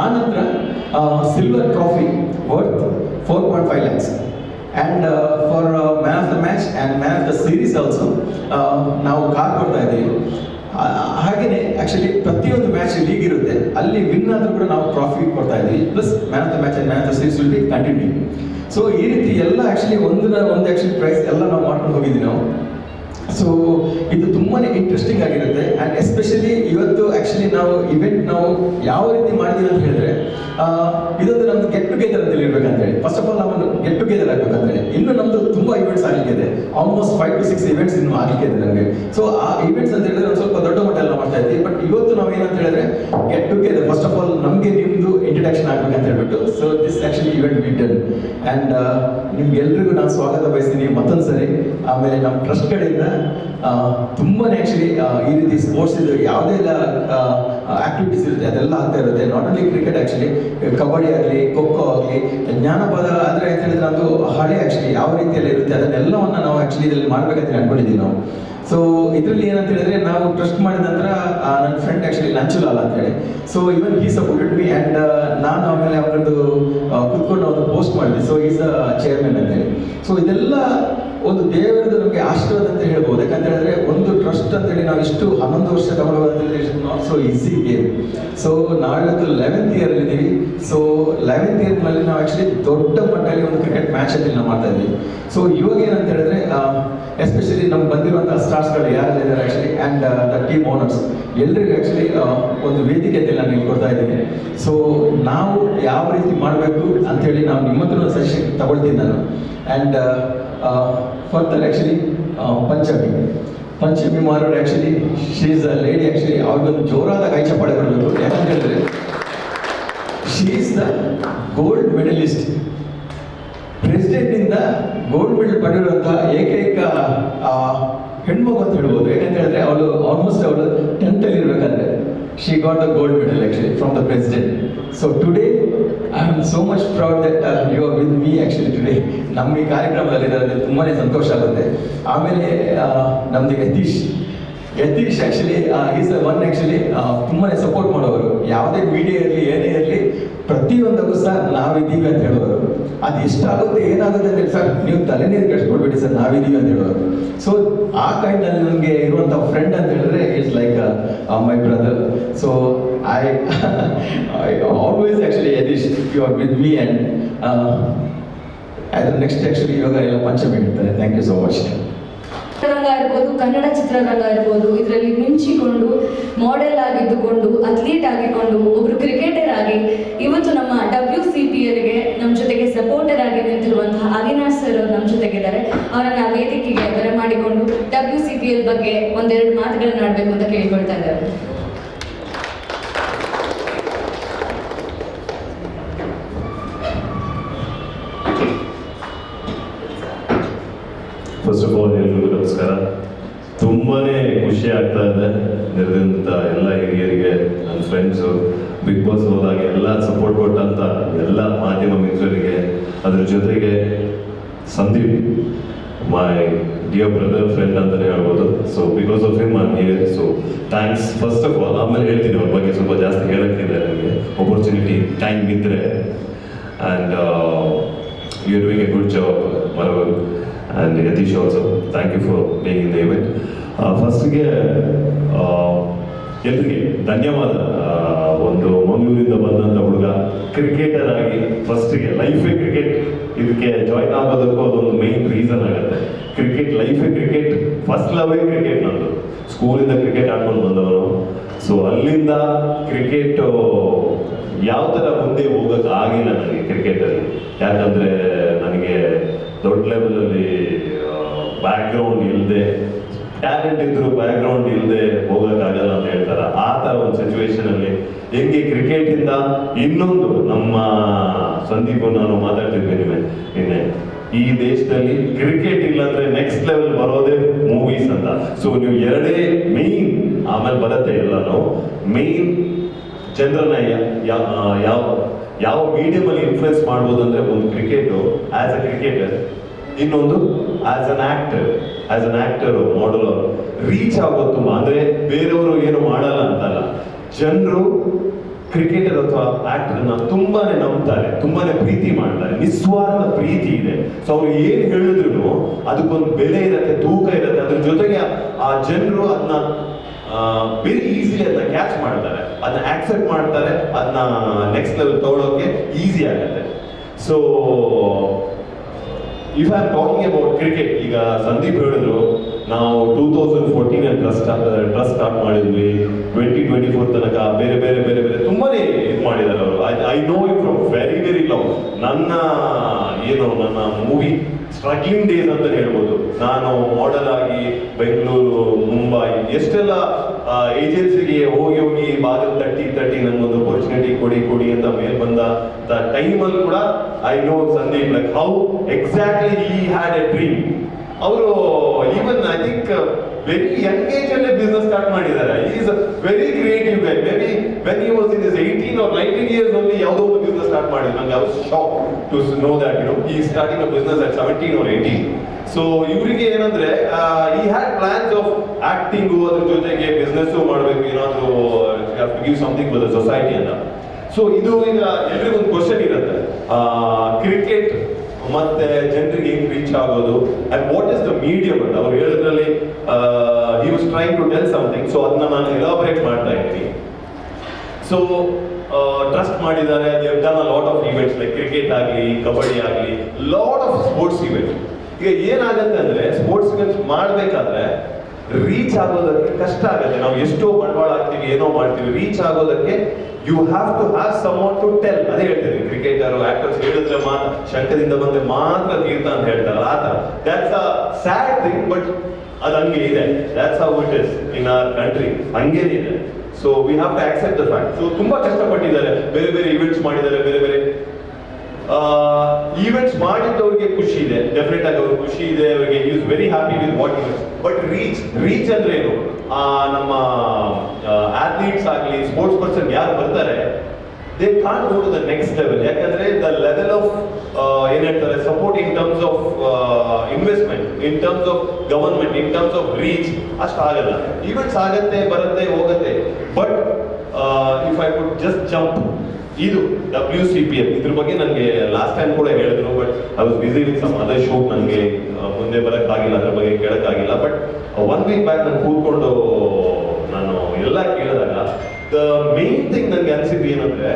ಆ ನಂತರ silver trophy worth 4.5 lakhs and for man of the match and man of the series also ನಾವು ಕಾರ್ ಕೊಡ್ತಾ ಇದ್ದೀವಿ. ಹಾಗೆಯೇ ಆ್ಯಕ್ಚುಲಿ ಪ್ರತಿಯೊಂದು ಮ್ಯಾಚ್ ಲೀಗ್ ಇರುತ್ತೆ, ಅಲ್ಲಿ ವಿನ್ ಆದರೂ ಕೂಡ ನಾವು ಟ್ರಾಫಿ ಕೊಡ್ತಾ ಇದ್ದೀವಿ. Plus man of the match and man of the series will be continue. So ಈ ರೀತಿ ಎಲ್ಲ ಆ್ಯಕ್ಚುಲಿ ಒಂದು ಆ್ಯಕ್ಚುಲಿ ಪ್ರೈಸ್ ಎಲ್ಲ ನಾವು ಮಾಡ್ಕೊಂಡು ಹೋಗಿದ್ವಿ ನಾವು. ಸೊ ಇದು ತುಂಬಾ ಇಂಟ್ರೆಸ್ಟಿಂಗ್ ಆಗಿರುತ್ತೆ. ಆ್ಯಂಡ್ ಎಸ್ಪೆಷಲಿ ಇವತ್ತು ಆ್ಯಕ್ಚುಲಿ ನಾವು ಇವೆಂಟ್ ನಾವು ಯಾವ ರೀತಿ ಮಾಡಿದ್ದೀವಿ ಅಂತ ಹೇಳಿದ್ರೆ ಇದೊಂದು ನಮ್ದು ಗೆಟ್ ಟುಗೆದರ್ ಅಂತೇಳಿ ಇರ್ಬೇಕಂತೇಳಿ. ಫಸ್ಟ್ ಆಫ್ ಆಲ್ ನಾವು ಗೆಟ್ ಟುಗೆದರ್ ಆಗಬೇಕಂತೇಳಿ. ಇನ್ನು ನಮ್ಮದು ತುಂಬ ಇವೆಂಟ್ಸ್ ಆಗಲಿಕ್ಕಿದೆ, ಆಲ್ಮೋಸ್ಟ್ 5 to 6 ಇವೆಂಟ್ಸ್ ಇನ್ನು ಆಗಲಿಕ್ಕಿದೆ ನಮಗೆ. ಸೊ ಆ ಇವೆಂಟ್ಸ್ ಅಂತ ಹೇಳಿದ್ರೆ ಒಂದು ಸ್ವಲ್ಪ ದೊಡ್ಡ ಮಟ್ಟದಲ್ಲಿ ಮಾಡ್ತಾ ಇದ್ದೀವಿ. ಬಟ್ ಇವತ್ತು ನಾವು ಏನಂತ ಹೇಳಿದ್ರೆ get together first of all ನಮಗೆ ನಿಮ್ಮದು ಇಂಟ್ರಡಕ್ಷನ್ ಆಗಬೇಕಂತ ಹೇಳ್ಬಿಟ್ಟು. So this actually event we done and ನಿಮ್ಗೆಲ್ರಿಗೂ ನಾನು ಸ್ವಾಗತ ಬಯಸ್ತೀನಿ ಮತ್ತೊಂದು ಸರಿ. ಆಮೇಲೆ ನಮ್ಮ ಟ್ರಸ್ಟ್ ಕಡೆಯಿಂದ ತುಂಬಾ ಆ್ಯಕ್ಚುಲಿ ಈ ರೀತಿ ಸ್ಪೋರ್ಟ್ಸ್ ಇದು ಯಾವುದೇ ಎಲ್ಲ ಆಕ್ಟಿವಿಟೀಸ್ ಇರುತ್ತೆ ಅದೆಲ್ಲ ಆಗ್ತಾ ಇರುತ್ತೆ. Not only cricket actually, kabaddi ಆಗಲಿ, ಖೋಖೋ ಆಗಲಿ, ಜ್ಞಾನಪದ ಅಂದರೆ ಅಂತ ಹೇಳಿದ್ರೆ ಅದು ಹಳೆ ಆ್ಯಕ್ಚುಲಿ ಯಾವ ರೀತಿಯಲ್ಲಿ ಇರುತ್ತೆ ಅದನ್ನೆಲ್ಲವನ್ನು ನಾವು ಆ್ಯಕ್ಚುಲಿ ಇದರಲ್ಲಿ ಮಾಡಬೇಕಂತ ಅನ್ಕೊಂಡಿದ್ದೀವಿ ನಾವು. ಸೊ ಇದರಲ್ಲಿ ಏನಂತ ಹೇಳಿದ್ರೆ ನಾವು ಟ್ರಸ್ಟ್ ಮಾಡಿದ ನಂತರ ನನ್ನ ಫ್ರೆಂಡ್ ಆ್ಯಕ್ಚುಲಿ ನಂಚುಲಾಲ್ ಅಂತೇಳಿ. So even Hi supported me and ನಾನು ಆಮೇಲೆ ಅವರದ್ದು ಕುತ್ಕೊಂಡು ಅವ್ರದ್ದು ಪೋಸ್ಟ್ ಮಾಡಿದ್ವಿ. ಸೊ ಈಸ್ ದ ಚೇರ್ಮನ್ ಅಂತೇಳಿ. ಸೊ ಇದೆಲ್ಲ ಒಂದು ದೇವರದ್ದು ನಮಗೆ ಆಶೀರ್ವಾದ ಅಂತ ಹೇಳ್ಬೋದು. ಯಾಕಂತ ಹೇಳಿದ್ರೆ ಒಂದು ಟ್ರಸ್ಟ್ ಅಂತೇಳಿ ನಾವು ಇಷ್ಟು 11 ವರ್ಷ ತಗೊಳ್ಳೋದಂತೇಳಿ not so easy game. So ನಾವಿವತ್ತು 11th ಇಯರ್ ಇದ್ದೀವಿ. ಸೊ 11th ಇಯರ್ನಲ್ಲಿ ನಾವು ಆ್ಯಕ್ಚುಲಿ ದೊಡ್ಡ ಮಟ್ಟದಲ್ಲಿ ಒಂದು ಕ್ರಿಕೆಟ್ ಮ್ಯಾಚ್ ಅಂತ ನಾವು ಮಾಡ್ತಾ ಇದ್ವಿ. ಸೊ ಇವಾಗ ಏನಂತ ಹೇಳಿದ್ರೆ ಎಸ್ಪೆಷಲಿ ನಮ್ಗೆ ಬಂದಿರುವಂತಹ ಸ್ಟಾರ್ಸ್ಗಳು ಯಾರಿದ್ದಾರೆ actually and the team owners ಎಲ್ರಿಗೂ ಆ್ಯಕ್ಚುಲಿ ಒಂದು ವೇದಿಕೆ ಅಂತ ನಾನು ಹೇಳ್ಕೊಡ್ತಾ ಇದ್ದೀನಿ. ಸೊ ನಾವು ಯಾವ ರೀತಿ ಮಾಡಬೇಕು ಅಂಥೇಳಿ ನಾವು ನಿಮ್ಮ ಹತ್ರ ಸಜೆಷನ್ ತಗೊಳ್ತೀನಿ ನಾನು. ಆ್ಯಂಡ್ ಫರ್ದರ್ ಆ್ಯಕ್ಚುಲಿ ಪಂಚಮಿ ಮಾರೋರು actually she is a lady actually ಅವ್ರಿಗೊಂದು ಜೋರಾದ ಕೈ ಚಪ್ಪಾಳೆ ಬರಬೇಕು. ಯಾಕಂತ ಹೇಳಿದ್ರೆ she is the gold medallist. ಪ್ರೆಸಿಡೆಂಟಿಂದ ಗೋಲ್ಡ್ ಮೆಡಲ್ ಪಡೆಯುವಂಥ ಏಕೈಕ ಹೆಣ್ಮಗು ಅಂತ ಹೇಳ್ಬೋದು. ಯಾಕಂತ ಹೇಳಿದ್ರೆ ಅವಳು ಆಲ್ಮೋಸ್ಟ್ ಅವಳು 10th ಇರಬೇಕಾದ್ರೆ she got the gold medal actually from the president. So today I am so much proud that you are with me actually today. ನಮ್ಮ ಈ ಕಾರ್ಯಕ್ರಮದಲ್ಲಿ ತುಂಬಾ ಸಂತೋಷ ಆಗುತ್ತೆ. ಆಮೇಲೆ ನಮ್ದು Yathish actually is one actually ತುಂಬಾ ಸಪೋರ್ಟ್ ಮಾಡೋರು. ಯಾವುದೇ ಮೀಡಿಯಾ ಇರಲಿ ಏನೇ ಇರಲಿ ಪ್ರತಿಯೊಂದಕ್ಕೂ ಸರ್ ನಾವಿದ್ದೀವಿ ಅಂತ ಹೇಳೋರು. ಅದು ಎಷ್ಟಾಗುತ್ತೆ ಏನಾಗುತ್ತೆ ಅಂತ ಹೇಳಿ ಸರ್ ನೀವು ತಲೆನೇ ಕೆಡಿಸ್ಕೊಡ್ಬೇಡಿ ಸರ್ ನಾವಿದ್ದೀವಿ ಅಂತ ಹೇಳೋರು. ಸೊ ಆ ಕೈಂಡಲ್ಲಿ ನನಗೆ ಇರುವಂಥ ಫ್ರೆಂಡ್ ಅಂತ ಹೇಳಿದ್ರೆ it's like my brother. So I always actually Yathish you are with me and ಅದ್ರ ನೆಕ್ಸ್ಟ್ ಆ್ಯಕ್ಚುಲಿ ಇವಾಗ ಎಲ್ಲ ಪಂಚಮಿ ಹೇಳ್ತಾರೆ. Thank you so much. ಚಿತ್ರರಂಗ ಇರ್ಬೋದು, ಕನ್ನಡ ಚಿತ್ರರಂಗ ಇರ್ಬೋದು, ಇದರಲ್ಲಿ ಮಿಂಚಿಕೊಂಡು ಮಾಡೆಲ್ ಆಗಿದ್ದುಕೊಂಡು ಅಥ್ಲೀಟ್ ಆಗಿಕೊಂಡು ಒಬ್ರು ಕ್ರಿಕೆಟರ್ ಆಗಿ ಇವತ್ತು ನಮ್ಮ WCPLಗೆ ನಮ್ಮ ಜೊತೆಗೆ ಸಪೋರ್ಟರ್ ಆಗಿ ನಿಂತಿರುವಂತಹ ಅವಿನಾಶ್ ಸರ್ ಅವರು ನಮ್ಮ ಜೊತೆಗಿದ್ದಾರೆ. ಅವರನ್ನ ವೇದಿಕೆಗೆ ಬರಮಾಡಿಕೊಂಡು WCPL ಬಗ್ಗೆ ಒಂದೆರಡು ಮಾತುಗಳನ್ನ ಆಡಬೇಕು ಅಂತ ಕೇಳ್ಕೊಳ್ತಾ ಇದ್ದಾರೆ. ಫಸ್ಟ್ ಆಫ್ ಆಲ್ ಎಲ್ರಿಗೂ ನಮಸ್ಕಾರ. ತುಂಬಾನೇ ಖುಷಿ ಆಗ್ತಾ ಇದೆ ನೆರೆದಂಥ ಎಲ್ಲ ಹಿರಿಯರಿಗೆ, ನನ್ನ ಫ್ರೆಂಡ್ಸು, ಬಿಗ್ ಬಾಸ್ ಹೋದಾಗ ಎಲ್ಲ ಸಪೋರ್ಟ್ ಕೊಟ್ಟಂತ ಎಲ್ಲ ಮಾಧ್ಯಮ ಮಿತ್ರರಿಗೆ, ಅದ್ರ ಜೊತೆಗೆ Sandeep my dear brother friend ಅಂತಲೇ ಹೇಳ್ಬೋದು. So because of him I'm here. So thanks first of all. ಆಮೇಲೆ ಹೇಳ್ತೀನಿ ಅವ್ರ ಬಗ್ಗೆ ಸ್ವಲ್ಪ ಜಾಸ್ತಿ ಹೇಳೋಕ್ಕಿಲ್ಲ, ನನಗೆ ಆಪರ್ಚುನಿಟಿ ಟೈಮ್ ಇದ್ದರೆ. And you are doing a good job ಮರವರ್. And Yatish also, thank you for being in the event. ಫಸ್ಟ್ಗೆ ಎಲ್ರಿಗೆ ಧನ್ಯವಾದ. ಒಂದು ಮಂಗಳೂರಿಂದ ಬಂದಂಥ ಹುಡುಗ ಕ್ರಿಕೆಟರ್ ಆಗಿ ಫಸ್ಟಿಗೆ ಲೈಫೇ ಕ್ರಿಕೆಟ್ ಇದಕ್ಕೆ ಜಾಯ್ನ್ ಆಗೋದಕ್ಕೂ ಅದೊಂದು ಮೈನ್ ರೀಸನ್ ಆಗುತ್ತೆ. ಕ್ರಿಕೆಟ್ ಲೈಫೇ ಕ್ರಿಕೆಟ್, ಫಸ್ಟ್ ಲವೇ ಕ್ರಿಕೆಟ್ ನಂದು. ಸ್ಕೂಲಿಂದ ಕ್ರಿಕೆಟ್ ಆಡ್ಕೊಂಡು ಬಂದವನು. ಸೊ ಅಲ್ಲಿಂದ ಕ್ರಿಕೆಟ್ ಯಾವ ಥರ ಮುಂದೆ ಹೋಗೋಕೆ ಆಗಿಲ್ಲ ನನಗೆ ಕ್ರಿಕೆಟಲ್ಲಿ. ಯಾಕಂದರೆ ನನಗೆ ದೊಡ್ಡ ಲೆವೆಲಲ್ಲಿ ಬ್ಯಾಕ್ಗ್ರೌಂಡ್ ಇಲ್ಲದೆ, ಟ್ಯಾಲೆಂಟ್ ಇದ್ರು ಬ್ಯಾಕ್ಗ್ರೌಂಡ್ ಇಲ್ಲದೆ ಹೋಗೋಕ್ಕಾಗಲ್ಲ ಅಂತ ಹೇಳ್ತಾರೆ. ಆ ಥರ ಒಂದು ಸಿಚುವೇಶನಲ್ಲಿ ಹೆಂಗೆ ಕ್ರಿಕೆಟಿಂದ ಇನ್ನೊಂದು ನಮ್ಮ ಸಂದೀಪ್ ನಾನು ಮಾತಾಡ್ತಿದ್ವಿ ನಿನ್ನೆ, ಈ ದೇಶದಲ್ಲಿ ಕ್ರಿಕೆಟ್ ಇಲ್ಲಾಂದ್ರೆ ನೆಕ್ಸ್ಟ್ ಲೆವೆಲ್ ಬರೋದೇ ಮೂವೀಸ್ ಅಂತ. ಸೊ ನೀವು ಎರಡೇ ಮೇನ್, ಆಮೇಲೆ ಬರುತ್ತೆ ಎಲ್ಲನೂ ಮೇನ್ ಜನರನ್ನ ಯಾವ ಮೀಡಿಯಂ ಅಲ್ಲಿ ಇನ್ಫ್ಲುಯೆನ್ಸ್ ಮಾಡ್ಬೋದು ಅಂದ್ರೆ ಒಂದು ಕ್ರಿಕೆಟ್ ಆಸ್ ಅ ಕ್ರಿಕೆಟರ್, ಇನ್ನೊಂದು as an actor model reach ಆಗೋದು ತುಂಬಾ. ಅಂದ್ರೆ ಬೇರೆಯವರು ಏನು ಮಾಡಲ್ಲ ಅಂತಲ್ಲ, ಜನರು ಕ್ರಿಕೆಟರ್ ಅಥವಾ ಆಕ್ಟರ್ನ ತುಂಬಾನೇ ನಂಬ್ತಾರೆ, ತುಂಬಾನೇ ಪ್ರೀತಿ ಮಾಡ್ತಾರೆ, ನಿಸ್ವಾರ್ಥ ಪ್ರೀತಿ ಇದೆ. ಸೊ ಅವ್ರು ಏನ್ ಹೇಳಿದ್ರು ಅದಕ್ಕೊಂದು ಬೆಲೆ ಇರುತ್ತೆ, ತೂಕ ಇರುತ್ತೆ. ಅದ್ರ ಜೊತೆಗೆ ಆ ಜನರು ಅದನ್ನ ವೆರಿ ಈಸಿಲಿ ಅದನ್ನ ಕ್ಯಾಚ್ ಮಾಡ್ತಾರೆ, ಅದನ್ನ ಆಕ್ಸೆಪ್ಟ್ ಮಾಡ್ತಾರೆ, ಅದನ್ನ ನೆಕ್ಸ್ಟ್ ಲೆವೆಲ್ ತಗೊಳ್ಳೋಕೆ ಈಸಿ ಆಗುತ್ತೆ. So if I am talking about cricket, ಈಗ ಸಂದೀಪ್ ಹೇಳಿದ್ರು ನಾವು 2014 ಟ್ರಸ್ಟ್ ಸ್ಟಾರ್ಟ್ ಮಾಡಿದ್ವಿ, 2024 ತನಕ ಬೇರೆ ಬೇರೆ ಬೇರೆ ಬೇರೆ ತುಂಬಾನೇ ಇದು ಮಾಡಿದ್ದಾರೆ ಅವರು. I know you from very very love. ನನ್ನ ಮೂವಿ ಸ್ಟ್ರಗ್ಲಿಂಗ್ ಡೇಸ್ ಅಂತ ಹೇಳ್ಬೋದು. ನಾನು ಮಾಡೆಲ್ ಆಗಿ ಬೆಂಗಳೂರು, ಮುಂಬೈ ಎಷ್ಟೆಲ್ಲ ಏಜೆನ್ಸಿಗೆ ಹೋಗಿ ಬಾಗಿಲು ತಟ್ಟಿ ನನಗೊಂದು ಅಪರ್ಚುನಿಟಿ ಕೊಡಿ ಅಂತ ಮೇಲ್ ಬಂದ ಟೈಮಲ್ಲಿ ಕೂಡ I know Sandeep like how exactly he had a dream. ಅವರು even I think very young age ಅಲ್ಲೇ ಬಿಸ್ನೆಸ್ ಸ್ಟಾರ್ಟ್ ಮಾಡಿದ್ದಾರೆ. Is very creative guy. Maybe when he was in his 18 or 19 years only ಯಾವುದೋ ಒಂದು ಬಿಸ್ನೆಸ್ ಸ್ಟಾರ್ಟ್ ಮಾಡಿದ್ರು. ನಂಗೆ I was shock to know that he is starting a business at 17 or 18. So ಇವರಿಗೆ ಏನಂದ್ರೆ he had plans of acting, ಅದ್ರ ಜೊತೆಗೆ business ಮಾಡಬೇಕು, ಏನಾದರೂ give something for the society ಅಂತ. ಸೊ ಇದು ಈಗ ಎಲ್ರಿಗೂ ಒಂದು ಕ್ವಶನ್ ಇರುತ್ತೆ, ಕ್ರಿಕೆಟ್ ಮತ್ತೆ ಜನರಿಗೆ ಹೆಂಗ್ ರೀಚ್ ಆಗೋದು and what is the medium ಅಂತ. ಅವ್ರು ಹೇಳಿದ್ರಲ್ಲಿ he was trying to tell something. So ಅದನ್ನ ನಾನು ಎಲಾಬರೇಟ್ ಮಾಡ್ತಾ ಇದ್ದೀನಿ. ಸೊ ಟ್ರಸ್ಟ್ ಮಾಡಿದ್ದಾರೆ, they have done a lot of events like cricket ಆಗಲಿ, ಕಬಡ್ಡಿ ಆಗಲಿ, ಲಾಟ್ ಆಫ್ ಸ್ಪೋರ್ಟ್ಸ್ ಈವೆಂಟ್. ಈಗ ಏನಾಗುತ್ತೆ ಅಂದ್ರೆ ಸ್ಪೋರ್ಟ್ಸ್ ಈವೆಂಟ್ಸ್ ಮಾಡಬೇಕಾದ್ರೆ ರೀಚ್ ಆಗೋದಕ್ಕೆ ಕಷ್ಟ ಆಗುತ್ತೆ. ನಾವು ಎಷ್ಟೋ ಬಂಡವಾಳ ಹಾಕ್ತೀವಿ, ಏನೋ ಮಾಡ್ತೀವಿ, ರೀಚ್ ಆಗೋದಕ್ಕೆ you have to have someone to tell. ಅದೇ ಹೇಳ್ತೀನಿ, ಕ್ರಿಕೆಟರ್ ಆಕ್ಟರ್ಸ್ ಹೇಳಿದ್ರೆ ಮಾತ್ರ, ಶಂಕದಿಂದ ಬಂದ್ರೆ ಮಾತ್ರ ತೀರ್ಥ ಅಂತ ಹೇಳ್ತಾರಲ್ಲ ಆ ಥರ. That's a sad thing, but ಅದು ಹಂಗೆ ಇದೆ. That's how it is in our country, ಹಂಗೇನಿದೆ. So we have to accept the fact. So ತುಂಬಾ ಕಷ್ಟಪಟ್ಟಿದ್ದಾರೆ, ಬೇರೆ ಬೇರೆ ಈವೆಂಟ್ಸ್ ಮಾಡಿದ್ದಾರೆ, ಬೇರೆ ಬೇರೆ ಈವೆಂಟ್ಸ್ ಮಾಡಿದ್ದವ್ರಿಗೆ ಖುಷಿ ಇದೆ, ಡೆಫಿನೆಟ್ ಆಗಿ ಅವ್ರಿಗೆ ಖುಷಿ ಇದೆ, ಅವರಿಗೆ is very happy with what events. But reach ಅಂದ್ರೆ ಏನು? ನಮ್ಮ ಅಥ್ಲೀಟ್ಸ್ ಆಗಲಿ ಸ್ಪೋರ್ಟ್ಸ್ ಪರ್ಸನ್ ಯಾರು ಬರ್ತಾರೆ they can't go to the next level. ಯಾಕಂದ್ರೆ ದ ಲೆವೆಲ್ ಆಫ್ ಏನ್ ಹೇಳ್ತಾರೆ support in terms of investment, in terms of government, in terms of reach ಅಷ್ಟು ಆಗಲ್ಲ. ಈವೆಂಟ್ಸ್ ಆಗತ್ತೆ, ಬರುತ್ತೆ, ಹೋಗುತ್ತೆ. But if I could just jump, ಇದು WCPL ಇದ್ರ ಬಗ್ಗೆ ನನಗೆ ಲಾಸ್ಟ್ ಟೈಮ್ ಕೂಡ ಹೇಳಿದ್ರು, but I was busy with some other show, ನನಗೆ ಮುಂದೆ ಬರೋಕ್ಕಾಗಿಲ್ಲ, ಅದ್ರ ಬಗ್ಗೆ ಕೇಳೋಕ್ಕಾಗಿಲ್ಲ. ಬಟ್ 1 ವೀಕ್ ಬ್ಯಾಕ್ ನಾನು ಕೂತ್ಕೊಂಡು ನಾನು ಎಲ್ಲ ಕೇಳಿದಾಗ ದ ಮೇನ್ ಥಿಂಗ್ ನನಗೆ ಅನಿಸಿದ್ದು ಏನಂದ್ರೆ,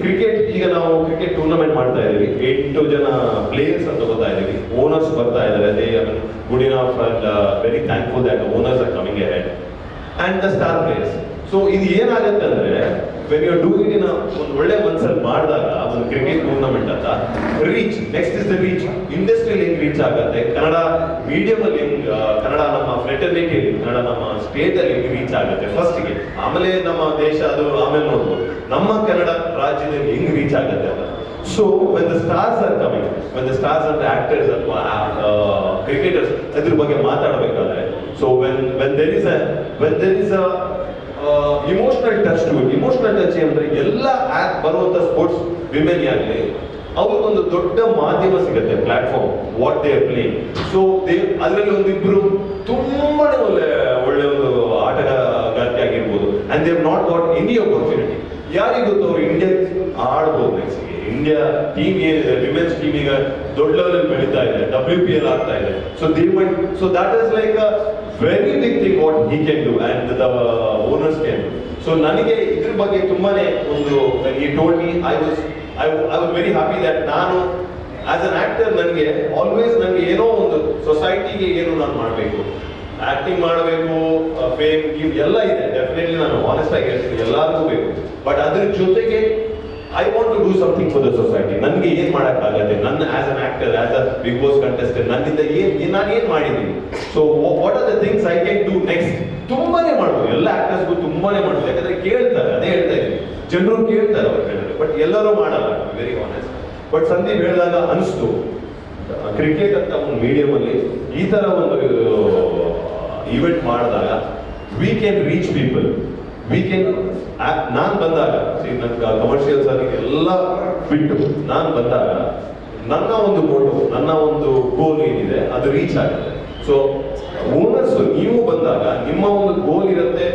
ಕ್ರಿಕೆಟ್, ಈಗ ನಾವು ಕ್ರಿಕೆಟ್ ಟೂರ್ನಮೆಂಟ್ ಮಾಡ್ತಾ ಇದೀವಿ, 8 ಜನ ಪ್ಲೇಯರ್ಸ್ ಅಂತ ತಗೋತಾ ಇದೀವಿ, ಓನರ್ಸ್ ಬರ್ತಾ ಇದ್ದಾರೆ, they are good enough and very thankful that owners are coming ahead and the star players. So ಇದು ಏನಾಗುತ್ತೆ ಅಂದ್ರೆ, when you do it in ಒಂದು ಒಳ್ಳೆ ಮನ್ಸಲ್ಲಿ ಮಾಡಿದಾಗ ಒಂದು ಕ್ರಿಕೆಟ್ ಟೂರ್ನಮೆಂಟ್ ಅಂತ reach, next is the reach, ಇಂಡಸ್ಟ್ರಿಯಲ್ಲಿ ಹೆಂಗ್ ರೀಚ್ ಆಗುತ್ತೆ, ಕನ್ನಡ ಮೀಡಿಯಂ ಅಲ್ಲಿ ಹೆಂಗ್, ಕನ್ನಡ ನಮ್ಮ ಫ್ರೆಟರ್ನಿಟಿ, ಕನ್ನಡ ನಮ್ಮ ಸ್ಟೇಟ್ ಅಲ್ಲಿ ಹೆಂಗ್ ರೀಚ್ ಆಗುತ್ತೆ ಫಸ್ಟ್ಗೆ, ಆಮೇಲೆ ನಮ್ಮ ದೇಶ ಅದು ಆಮೇಲೆ ನೋಡ್ಬೋದು, ನಮ್ಮ ಕನ್ನಡ ರಾಜ್ಯದಲ್ಲಿ ಹೆಂಗ್ ರೀಚ್ ಆಗುತ್ತೆ ಅಂತ. So when the stars are coming, when the stars ಅಂದ್ರೆ ಆಕ್ಟರ್ಸ್ ಅಥವಾ ಕ್ರಿಕೆಟರ್ಸ್ ಅದ್ರ ಬಗ್ಗೆ ಮಾತಾಡಬೇಕಾದ್ರೆ, so when there is a emotional touch to it. Emotional touch ಅಂದ್ರೆ ಎಲ್ಲ ಆಪ್ ಬರುವಂತ ಸ್ಪೋರ್ಟ್ಸ್ ವಿಮೆನ್ ಆಗಲಿ ಅವ್ರಿಗೊಂದು ದೊಡ್ಡ ಮಾಧ್ಯಮ ಸಿಗುತ್ತೆ, platform, what they are playing. So ಅದರಲ್ಲಿ ಒಂದಿಬ್ರು ತುಂಬಾನೇ ಒಳ್ಳೆ ಒಂದು ಆಟಗಾರ್ತಿ ಆಗಿರ್ಬೋದು, and they have not got any opportunity. ಯಾರಿಗೆ ಗೊತ್ತು ಅವ್ರು ಇಂಡಿಯಾ ಆಡ್ಬೋದು, ನೆಕ್ಸ್ಟ್ ಇಂಡಿಯಾ ಟೀಮ್ ಏನಿದೆ ವಿಮೆನ್ಸ್ ಟೀಮ್ ಈಗ ದೊಡ್ಡ ಲೆವೆಲ್ ಬೆಳೀತಾ ಇದೆ, WPL ಆಗ್ತಾ ಇದೆ. So that is like a very big thing what he can do and the owners can do. So ನನಗೆ ಇದ್ರ ಬಗ್ಗೆ ತುಂಬಾನೇ ಒಂದು ಈ told me, I was very happy that ನಾನು ಆಸ್ ಅನ್ ಆಕ್ಟರ್ ನನಗೆ ಆಲ್ವೇಸ್ ನನಗೆ ಏನೋ ಒಂದು ಸೊಸೈಟಿಗೆ ಏನು ನಾನು ಮಾಡಬೇಕು, ಆಕ್ಟಿಂಗ್ ಮಾಡಬೇಕು, ಫೇಮ್ ಗಿವ್ ಎಲ್ಲ ಇದೆ, ಡೆಫಿನೆಟ್ಲಿ ನಾನು ಆನೆಸ್ಟ್ ಆಗಿ ಹೇಳ್ತೀನಿ, ಎಲ್ಲರಿಗೂ ಬೇಕು. ಬಟ್ ಅದ್ರ ಜೊತೆಗೆ I want to do something for the society. ನನಗೆ ಏನ್ ಮಾಡಕ್ಕಾಗತ್ತೆ, ನನ್ನ as an actor, as a Bigg Boss contestant, ನನ್ನಿಂದ ನಾನು ಏನ್ ಮಾಡಿದ್ದೀನಿ, so what are the things I can do next. ತುಂಬಾನೇ ಮಾಡ್ಬೋದು, ಎಲ್ಲ ಆಕ್ಟರ್ಸ್ಗೂ ತುಂಬಾನೇ ಮಾಡ್ಬೋದು, ಯಾಕಂದ್ರೆ ಕೇಳ್ತಾರೆ, ಅದೇ ಹೇಳ್ತಾ ಇದ್ದೀನಿ, ಜನರು ಕೇಳ್ತಾರೆ ಅವ್ರು ಹೇಳಿದ್ರೆ, ಬಟ್ ಎಲ್ಲರೂ ಮಾಡಲ್ಲ, ವೆರಿ ಆನೆಸ್ಟ್. ಬಟ್ ಸಂದೀಪ್ ಹೇಳಿದಾಗ ಅನಿಸ್ತು, ಕ್ರಿಕೆಟ್ ಅಂತ ಒಂದು ಮೀಡಿಯಂ ಅಲ್ಲಿ ಈ ತರ ಒಂದು ಇವೆಂಟ್ ಮಾಡಿದಾಗ we can reach people, we can. ನಾನು ಬಂದಾಗ ನನ್ಗೆ ಕಮರ್ಷಿಯಲ್ಸ್ ಆಗಿ ಎಲ್ಲ ಬಿಟ್ಟು ನಾನು ಬಂದಾಗ ನನ್ನ ಒಂದು ಮೋಟೋ, ನನ್ನ ಒಂದು ಗೋಲ್ ಏನಿದೆ ಅದು ರೀಚ್ ಆಗುತ್ತೆ. ಸೊ ಓನರ್ಸ್ ನೀವು ಬಂದಾಗ ನಿಮ್ಮ ಒಂದು ಗೋಲ್ ಇರುತ್ತೆ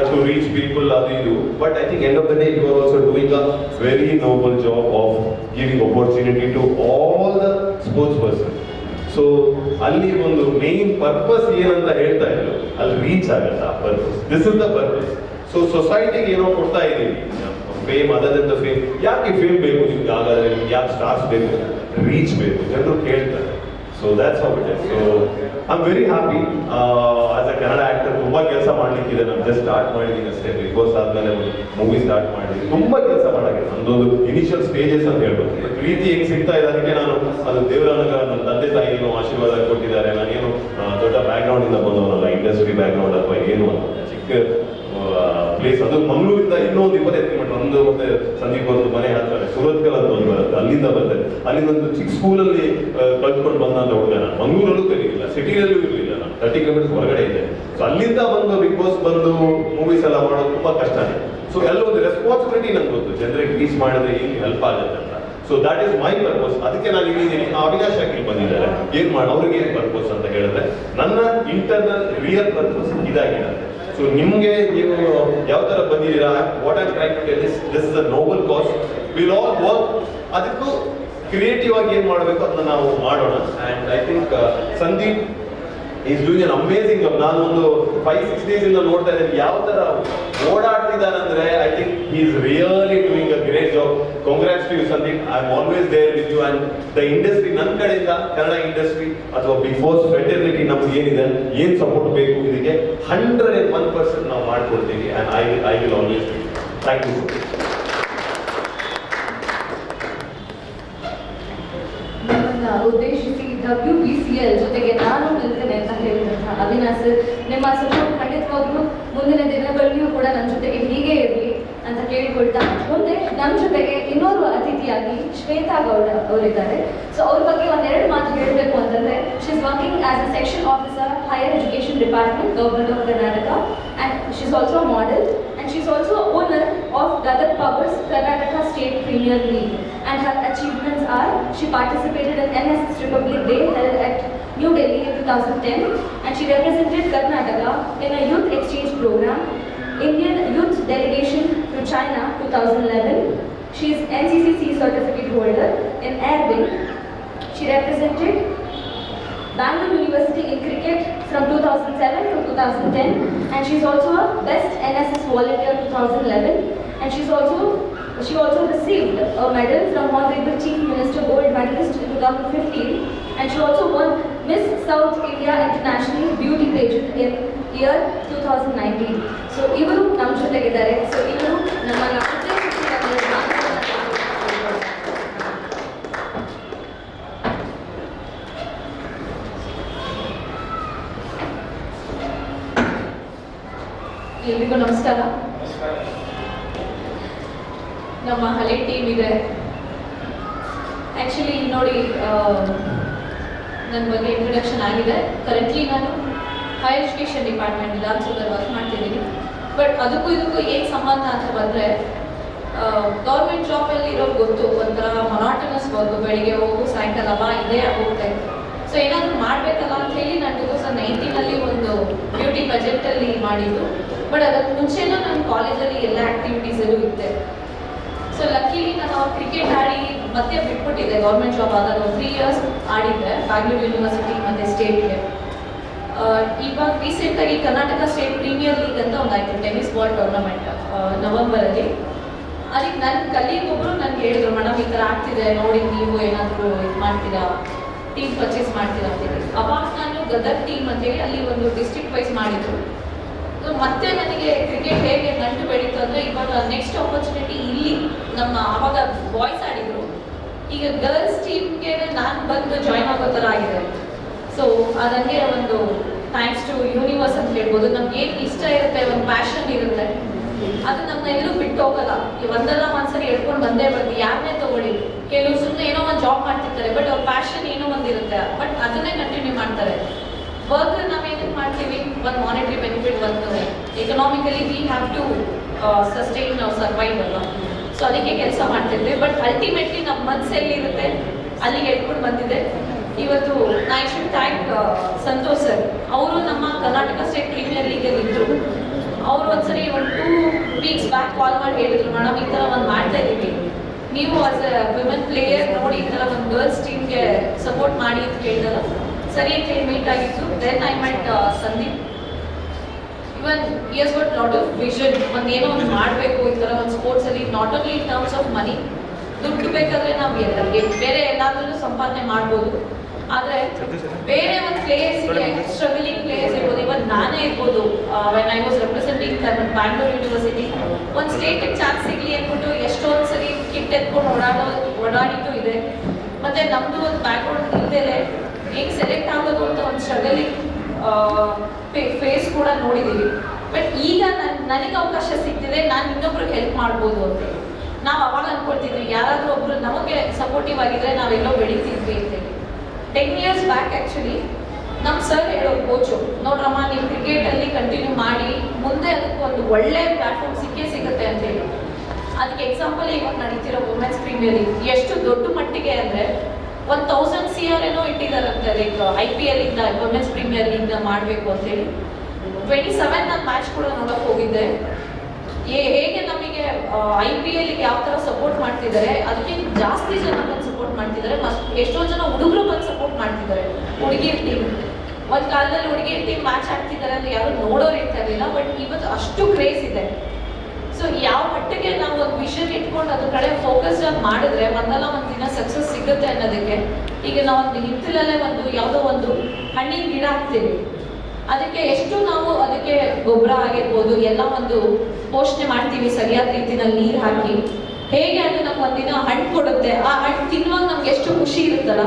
ಟು ರೀಚ್ ಪೀಪಲ್, ಅದು ಇದು. But I think end of the day you are also doing a very noble job of giving opportunity to all the sports person. So ಅಲ್ಲಿ ಒಂದು ಮೇನ್ ಪರ್ಪಸ್ ಏನಂತ ಹೇಳ್ತಾ ಇದ್ರು, ಅಲ್ಲಿ ರೀಚ್ ಆಗುತ್ತೆ ಆ purpose. This is the purpose. So ಸೊಸೈಟಿಗೆ ಏನೋ ಕೊಡ್ತಾ ಇದ್ದೀವಿ, ಫೇಮ್, ಅದರಿಂದ ಫೇಮ್. ಯಾಕೆ ಫೇಮ್ ಬೇಕು ನಿಮ್ಗೆ, ಹಾಗಾದ್ರೆ ನಿಮ್ಗೆ ಯಾಕೆ ಸ್ಟಾರ್ಸ್ ಬೇಕು, ರೀಚ್ ಬೇಕು, ಜನರು ಕೇಳ್ತಾರೆ. So that's how it is. So I am very happy as a Kannada actor. ತುಂಬಾ ಕೆಲಸ ಮಾಡ್ಲಿಕ್ಕಿದೆ, ನಾನು ಜಸ್ಟ್ ಸ್ಟಾರ್ಟ್ ಮಾಡಿದ್ದೀನಿ ಅಷ್ಟೇ. ಬಿಗ್ ಬಾಸ್ ಆದ್ಮೇಲೆ ಒಂದು ಮೂವಿ ಸ್ಟಾರ್ಟ್ ಮಾಡಿದ್ದೀನಿ, ತುಂಬಾ ಕೆಲಸ ಮಾಡಾಗಿದೆ. ನಂದೊಂದು ಇನಿಷಿಯಲ್ ಸ್ಟೇಜಸ್ ಅಂತ ಹೇಳ್ಬೋದು. ಪ್ರೀತಿ ಹೆಂಗ್ ಸಿಗ್ತಾ ಇದೆ ಅದಕ್ಕೆ ನಾನು ಅದು ದೇವರ ನನ್ನ ತಂದೆ ತಾಯಿ ಏನೋ ಆಶೀರ್ವಾದ ಕೊಟ್ಟಿದ್ದಾರೆ. ನಾನೇನು ದೊಡ್ಡ ಬ್ಯಾಕ್ ಗ್ರೌಂಡ್ ಇಂದ ಬಂದವನಲ್ಲ, ಇಂಡಸ್ಟ್ರಿ ಬ್ಯಾಕ್ ಗ್ರೌಂಡ್ ಅಥವಾ ಏನು ಚಿಕ್ಕ ಪ್ಲೇಸ್. ಅದು ಮಂಗಳೂರಿಂದ ಇನ್ನೊಂದು 25 ಕಿಲೋಮೀಟರ್, ಒಂದು ಮತ್ತೆ ಸಂದೀಪ್ ಅವ್ರದ್ದು ಮನೆ ಹತ್ರ ಸುರತ್ಕಲ್ ಅಂತ ಒಂದು ಬರುತ್ತೆ, ಅಲ್ಲಿಂದ ಬರ್ತದೆ. ಅಲ್ಲಿಂದ ಒಂದು ಚಿಕ್ಕ ಸ್ಕೂಲಲ್ಲಿ ಕಲ್ತ್ಕೊಂಡು ಬಂದಂತ ಹುಡುಗ. ನಾನು ಮಂಗಳೂರಲ್ಲೂ ಕಲಿಯಿಲ್ಲ, ಸಿಟಿಯಲ್ಲೂ ಇರಲಿಲ್ಲ, ನಾನು 30 ಕಿಲೋಮೀಟರ್ ಹೊರಗಡೆ ಇದೆ. ಸೊ ಅಲ್ಲಿಂದ ಬಂದು ಬಿಗ್ ಬಾಸ್ ಬಂದು ಮೂವೀಸ್ ಎಲ್ಲ ಮಾಡೋದು ತುಂಬಾ ಕಷ್ಟನೇ. ಸೊ ಎಲ್ಲ ಒಂದು ರೆಸ್ಪಾನ್ಸಿಬಿಲಿಟಿ ನಂಗೆ ಗೊತ್ತು, ಜನರಿಗೆ ರೀಚ್ ಮಾಡಿದ್ರೆ ಏನು ಹೆಲ್ಪ್ ಆಗುತ್ತೆ ಅಂತ. So that is my purpose. ಅದಕ್ಕೆ ನಾನು ಇಲ್ಲಿದ್ದೀನಿ. ಅವಿನಾಶ್ ಅಖಿಲ್ ಬಂದಿದ್ದಾರೆ, ಏನ್ ಮಾಡಿ ಅವ್ರಿಗೆ ಏನ್ ಪರ್ಪಸ್ ಅಂತ ಹೇಳಿದ್ರೆ, ನನ್ನ ಇಂಟರ್ನಲ್ ರಿಯಲ್ ಪರ್ಪಸ್ ಇದಾಗಿದೆ. ಸೊ ನಿಮ್ಗೆ ನೀವು ಯಾವ ತರ ಬಂದಿದ್ದೀರಾ, what are try to tell this is a noble cause, will all work. ಅದಕ್ಕೂ ಕ್ರಿಯೇಟಿವ್ ಆಗಿ ಏನ್ ಮಾಡಬೇಕು ಅದನ್ನ ನಾವು ಮಾಡೋಣ. And I think Sandeep is doing an amazing job. ನಾನು ಒಂದು 5-6 ಡೇಸ್ ಇಂದ ನೋಡ್ತಾ ಇದ್ದೇನೆ ಯಾವ ತರ ಓಡಾಡ್ತಿದ್ದಾನೆ ಅಂದ್ರೆ, I think he is really doing a great job. Congrats to you Sandeep. I am always there with you. And the industry, ನನ್ನ ಕಡೆಯಿಂದ ಕನ್ನಡ ಇಂಡಸ್ಟ್ರಿ ಅಥವಾ ಬಿಗ್ ಬಾಸ್ ಫ್ರೆಟರ್ನಿಟಿ ನಮ್ಗೆ ಏನಿದೆ, ಏನ್ ಸಪೋರ್ಟ್ ಬೇಕು, ಇದಕ್ಕೆ 101% ನಾವು ಮಾಡ್ಕೊಡ್ತೀವಿ. And I will always. Thank you. ಉದ್ದೇಶಿಸಿ WBCL ಜೊತೆಗೆ ನಾನು ನಿಲ್ತೇನೆ ಅಂತ ಹೇಳಿದಂತಹ ಅವಿನಾಶ್, ನಿಮ್ಮ ಸಪೋರ್ಟ್ ಖಂಡಿತವಾಗ್ಲೂ ಮುಂದಿನ ದಿನಗಳಲ್ಲಿಯೂ ಕೂಡ ನನ್ನ ಜೊತೆಗೆ ಹೀಗೆ ಇರಲಿ. ಅಂತ ಕೇಳ್ಕೊಳ್ತಾ ಮುಂದೆ ನಮ್ಮ ಜೊತೆಗೆ ಇನ್ನೋರ್ವ ಅತಿಥಿಯಾಗಿ ಶ್ವೇತಾ ಗೌಡ ಅವರಿದ್ದಾರೆ. ಸೊ ಅವ್ರ ಬಗ್ಗೆ ಒಂದೆರಡು ಮಾತು ಹೇಳಬೇಕು ಅಂತಂದ್ರೆ, she is working as a section officer, higher education department, government of Karnataka, and she is also a model, and she is also a owner of Gadak Powers Karnataka State Premier League. And her achievements are, she participated in NSS Republic Day held at New Delhi in 2010, and she represented Karnataka in a youth exchange program, Indian Youth Delegation to China 2011. She is NCCC certificate holder in Air Wing. She represented Bangalore University in cricket from 2007 to 2010, and she is also a Best NSS Volunteer 2011, and she also received a medal from Honorable Chief Minister Gold Medalist in 2015, and she also won Miss South India International Beauty Pageant in year 2019. So ivaru ನಮ್ಮ ಜೊತೆಗಿದ್ದಾರೆ. So ಇವರು ನಮ್ಮ ಎಲ್ರಿಗೂ ನಮಸ್ಕಾರ. ನಮ್ಮ ಹಳೆ team ಇದೆ. Actually ನೋಡಿ, ನನ್ನ ಬಗ್ಗೆ ಇಂಟ್ರೊಡಕ್ಷನ್ ಆಗಿದೆ. ಕರೆಂಟ್ಲಿ ನಾನು ಹೈಯರ್ ಎಜುಕೇಷನ್ ಡಿಪಾರ್ಟ್ಮೆಂಟ್ ವಿಧಾನಸೌಧದಲ್ಲಿ ವರ್ಕ್ ಮಾಡ್ತಿದ್ದೀನಿ. ಬಟ್ ಅದಕ್ಕೂ ಇದಕ್ಕೂ ಏನು ಸಂಬಂಧ ಅಂತ ಬಂದರೆ, ಗೌರ್ಮೆಂಟ್ ಜಾಬಲ್ಲಿ ಇರೋದು ಗೊತ್ತು, ಒಂಥರ ಮೊನಾಟನಸ್ ವರ್ಕ್, ಬೆಳಿಗ್ಗೆ ಹೋಗು ಸಾಯಂಕಾಲ ಬಾ ಇದೇ ಹೋಗ್ತಾ ಇತ್ತು. ಸೊ ಏನಾದರೂ ಮಾಡಬೇಕಲ್ಲ ಅಂತ ಹೇಳಿ ನಾನು 2019 ಒಂದು ಬ್ಯೂಟಿ ಬಜೆಟಲ್ಲಿ ಮಾಡಿದ್ದು. ಬಟ್ ಅದಕ್ಕೆ ಮುಂಚೆನೂ ನನ್ನ ಕಾಲೇಜಲ್ಲಿ ಎಲ್ಲ ಆ್ಯಕ್ಟಿವಿಟೀಸಲ್ಲೂ ಇದ್ದೆ. ಸೊ ಲಕ್ಕಿಲಿ ನಾನು ಕ್ರಿಕೆಟ್ ಆಡಿ ಮತ್ತೆ ಬಿಟ್ಬಿಟ್ಟಿದ್ದೆ. ಗೌರ್ಮೆಂಟ್ ಜಾಬ್ ಆದಾಗ 3 years ಆಡಿದ್ದೆ ಬ್ಯಾಂಗ್ಳೂರು ಯೂನಿವರ್ಸಿಟಿ ಮತ್ತು ಸ್ಟೇಟ್ಗೆ. ಇವಾಗ ರೀಸೆಂಟಾಗಿ ಕರ್ನಾಟಕ ಸ್ಟೇಟ್ ಪ್ರೀಮಿಯರ್ ಲೀಗ್ ಅಂತ ಒಂದಾಯಿತು, ಟೆನ್ನಿಸ್ ಬಾಲ್ ಟೂರ್ನಮೆಂಟ್ ನವೆಂಬರಲ್ಲಿ. ಅದಕ್ಕೆ ನನ್ನ ಕಲೀಗ್ ಒಬ್ಬರು ನನಗೆ ಹೇಳಿದ್ರು, ಮೇಡಮ್ ಈ ಥರ ಆಗ್ತಿದೆ ನೋಡಿ, ನೀವು ಏನಾದರೂ ಇದು ಮಾಡ್ತೀರಾ, ಟೀಮ್ ಪರ್ಚೇಸ್ ಮಾಡ್ತೀರಾ ಅಂತೇಳಿ. ಅವಾಗ ನಾನು ಗದಗ್ ಟೀಮ್ ಅಂತೇಳಿ ಅಲ್ಲಿ ಒಂದು ಡಿಸ್ಟ್ರಿಕ್ಟ್ ವೈಸ್ ಮಾಡಿದ್ರು. ಮತ್ತೆ ನನಗೆ ಕ್ರಿಕೆಟ್ ಹೇಗೆ ನಂಟು ಬೆಳೀತು ಅಂದರೆ, ಇವಾಗ ನೆಕ್ಸ್ಟ್ ಆಪರ್ಚುನಿಟಿ ಇಲ್ಲಿ ನಮ್ಮ ಆವಾಗ ಬಾಯ್ಸ್ ಆಡಿದ್ರು, ಈಗ ಗರ್ಲ್ಸ್ ಟೀಮ್ಗೆ ನಾನು ಬಂದು ಜಾಯ್ನ್ ಆಗೋ ಥರ ಆಗಿದೆ. ಸೊ ಅದಂಗೆ ಒಂದು ಥ್ಯಾಂಕ್ಸ್ ಟು ಯೂನಿವರ್ಸ್ ಅಂತ ಹೇಳ್ಬೋದು. ನಮ್ಗೆ ಏನು ಇಷ್ಟ ಇರುತ್ತೆ, ಒಂದು ಪ್ಯಾಷನ್ ಇರುತ್ತೆ, ಅದು ನಮ್ಮನ್ನ ಎಲ್ಲೂ ಬಿಟ್ಟು ಹೋಗಲ್ಲ. ಒಂದಲ್ಲ ಒಂದ್ಸರಿ ಹೇಳ್ಕೊಂಡು ಬಂದೇ ಬರ್ತೀವಿ. ಯಾರನ್ನೇ ತಗೊಳ್ಳಿ, ಕೆಲವು ಸುಮ್ಮನೆ ಏನೋ ಒಂದು ಜಾಬ್ ಮಾಡ್ತಿರ್ತಾರೆ, ಬಟ್ ಅವ್ರ ಪ್ಯಾಷನ್ ಏನೋ ಒಂದಿರುತ್ತೆ, ಬಟ್ ಅದನ್ನೇ ಕಂಟಿನ್ಯೂ ಮಾಡ್ತಾರೆ. ವರ್ಕ್ ನಾವೇನಕ್ಕೆ ಮಾಡ್ತೀವಿ, ಒಂದು ಮಾನಿಟರಿ ಬೆನಿಫಿಟ್ ಬರ್ತದೆ, economically we have to sustain ನಾವು ಸರ್ವೈವ್ ಅಲ್ಲ. ಸೊ ಅದಕ್ಕೆ ಕೆಲಸ ಮಾಡ್ತಿದ್ದೆ. ಬಟ್ ಅಲ್ಟಿಮೇಟ್ಲಿ ನಮ್ಮ ಮನಸ್ಸಲ್ಲಿ ಇರುತ್ತೆ, ಅಲ್ಲಿಗೆ ಹೇಳ್ಕೊಂಡು ಬಂದಿದೆ. ಇವತ್ತು I should thank Santosh sir. ಅವರು ನಮ್ಮ ಕರ್ನಾಟಕ ಸ್ಟೇಟ್ ಪ್ರೀಮಿಯರ್ ಲೀಗಲ್ಲಿ ಇದ್ದರು. ಅವರು ಒಂದ್ಸರಿ ಒಂದು 2 weeks ಬ್ಯಾಕ್ ಕಾಲ್ ಮಾಡಿ ಹೇಳಿದ್ರು, ಮೇಡಮ್ ಈ ಥರ ಒಂದು ಮಾಡ್ತಾ ಇದ್ದೀವಿ, ನೀವು ಆಸ್ ಎ ವಿಮೆನ್ ಪ್ಲೇಯರ್ ನೋಡಿ ಈ ಥರ ಒಂದು ಗರ್ಲ್ಸ್ ಟೀಮ್ಗೆ ಸಪೋರ್ಟ್ ಮಾಡಿ ಅಂತ ಕೇಳಿದಲ್ಲ. ಸರಿ ಅಂತ ಹೇಳಿ ಮೀಟ್ ಆಗಿತ್ತು. Then I met Sandeep. Even he has got lot of vision. ಒಂದು ಏನೋ ಒಂದು ಮಾಡಬೇಕು ಈ ಥರ ಒಂದು ಸ್ಪೋರ್ಟ್ಸಲ್ಲಿ, not only in terms of money. ದುಡ್ಡು ಬೇಕಾದರೆ ನಾವು ಬೇರೆ ಎಲ್ಲಾದ್ರೂ ಸಂಪಾದನೆ ಮಾಡ್ಬೋದು, ಆದರೆ ಬೇರೆ ಒಂದು ಪ್ಲೇಯರ್ಸಿಗೆ ಸ್ಟ್ರಗಲಿಂಗ್ ಪ್ಲೇಯರ್ಸ್ ಇರ್ಬೋದು. ಇವತ್ತು ನಾನೇ ಇರ್ಬೋದು, when I was representing Bangalore university, ಒಂದು ಸ್ಟೇಟಿಗೆ ಚಾನ್ಸ್ ಸಿಗಲಿ ಅಂದ್ಬಿಟ್ಟು ಎಷ್ಟೊಂದು ಸರಿ ಕಿಟ್ ಎತ್ಕೊಂಡು ಓಡಾಡಿದ್ದು ಇದೆ. ಮತ್ತು ನಮ್ಮದು ಒಂದು ಬ್ಯಾಕ್ಗ್ರೌಂಡ್ ಇಲ್ಲದೆ ಹೇಗೆ ಸೆಲೆಕ್ಟ್ ಆಗೋದು ಅಂತ ಒಂದು ಸ್ಟ್ರಗಲಿಂಗ್ ಫೇಸ್ ಕೂಡ ನೋಡಿದ್ದೀವಿ. ಬಟ್ ಈಗ ನನಗೆ ಅವಕಾಶ ಸಿಗ್ತಿದೆ, ನಾನು ಇನ್ನೊಬ್ರಿಗೆ ಹೆಲ್ಪ್ ಮಾಡ್ಬೋದು ಅಂತ. ನಾವು ಅವಾಗ ಅಂದ್ಕೊಳ್ತಿದ್ವಿ, ಯಾರಾದರೂ ಒಬ್ರು ನಮಗೆ ಸಪೋರ್ಟಿವ್ ಆಗಿದ್ರೆ ನಾವೆಲ್ಲೋ ಬೆಳೀತಿದ್ವಿ ಅಂತೇಳಿ. 10 years ಬ್ಯಾಕ್ ಆ್ಯಕ್ಚುಲಿ ನಮ್ಮ ಸರ್ ಹೇಳೋರು, ಕೋಚು, ನೋಡ್ರಮ್ಮ ನೀವು ಕ್ರಿಕೆಟಲ್ಲಿ ಕಂಟಿನ್ಯೂ ಮಾಡಿ, ಮುಂದೆ ಅದಕ್ಕೆ ಒಂದು ಒಳ್ಳೆ ಪ್ಲ್ಯಾಟ್ಫಾರ್ಮ್ ಸಿಗುತ್ತೆ ಅಂತೇಳಿ. ಅದಕ್ಕೆ ಎಕ್ಸಾಂಪಲ್ ಇವಾಗ ನಡೀತಿರೋ ವುಮೆನ್ಸ್ ಪ್ರೀಮಿಯರ್ ಲೀಗ್ ಎಷ್ಟು ದೊಡ್ಡ ಮಟ್ಟಿಗೆ ಅಂದರೆ 1000 CR ಏನೋ ಇಟ್ಟಿದ್ದಾರಂತೆ. ಲೈಕ್ IPL ಇಂದ ವುಮೆನ್ಸ್ ಪ್ರೀಮಿಯರ್ ಲೀಗ್ನ ಮಾಡಬೇಕು ಅಂತೇಳಿ. 27 ನಾನು ಮ್ಯಾಚ್ ಕೂಡ ನೋಡೋಕೆ ಹೋಗಿದ್ದೆ. ಹೇಗೆ ನಮಗೆ IPLಗೆ ಯಾವ ಥರ ಸಪೋರ್ಟ್ ಮಾಡ್ತಿದ್ದಾರೆ, ಅದಕ್ಕೆ ಜಾಸ್ತಿ ಜನ ಬಂದು ಸಪೋರ್ಟ್ ಮಾಡ್ತಿದ್ದಾರೆ. ಎಷ್ಟೋ ಜನ ಹುಡುಗರು ಬಂದು ಸಪೋರ್ಟ್ ಮಾಡ್ತಿದ್ದಾರೆ. ಹುಡುಗಿಯರ್ ಟೀಮ್ ಒಂದು ಕಾಲದಲ್ಲಿ ಹುಡುಗಿಯರ್ ಟೀಮ್ ಮ್ಯಾಚ್ ಆಡ್ತಿದ್ದಾರೆ ಅಂದರೆ ಯಾರು ನೋಡೋರು ಇರ್ತಾ ಇರಲಿಲ್ಲ. ಬಟ್ ಇವತ್ತು ಅಷ್ಟು ಕ್ರೇಜ್ ಇದೆ. ಸೊ ಯಾವ ಮಟ್ಟಿಗೆ ನಾವು ಒಂದು ವಿಷನ್ ಇಟ್ಕೊಂಡು ಅದ್ರ ಕಡೆ ಫೋಕಸ್ಡ್ ಆಗಿ ಮಾಡಿದ್ರೆ ಒಂದಲ್ಲ ಒಂದು ದಿನ ಸಕ್ಸಸ್ ಸಿಗುತ್ತೆ ಅನ್ನೋದಕ್ಕೆ. ಈಗ ನಾವು ಒಂದು ಹಿತ್ತಲಲ್ಲೇ ಒಂದು ಯಾವುದೋ ಒಂದು ಹಣ್ಣಿನ ಗಿಡ ಹಾಕ್ತೀವಿ, ಅದಕ್ಕೆ ಎಷ್ಟು ನಾವು ಅದಕ್ಕೆ ಗೊಬ್ಬರ ಆಗಿರ್ಬೋದು ಎಲ್ಲ ಒಂದು ಪೋಷಣೆ ಮಾಡ್ತೀವಿ, ಸರಿಯಾದ ರೀತಿಯಲ್ಲಿ ನೀರು ಹಾಕಿ, ಹೇಗೆ ಅದು ನಮ್ಗೆ ಒಂದಿನ ಹಣ್ಣು ಕೊಡುತ್ತೆ. ಆ ಹಣ್ಣು ತಿನ್ನುವಾಗ ನಮ್ಗೆ ಎಷ್ಟು ಖುಷಿ ಇರುತ್ತಲ್ಲ.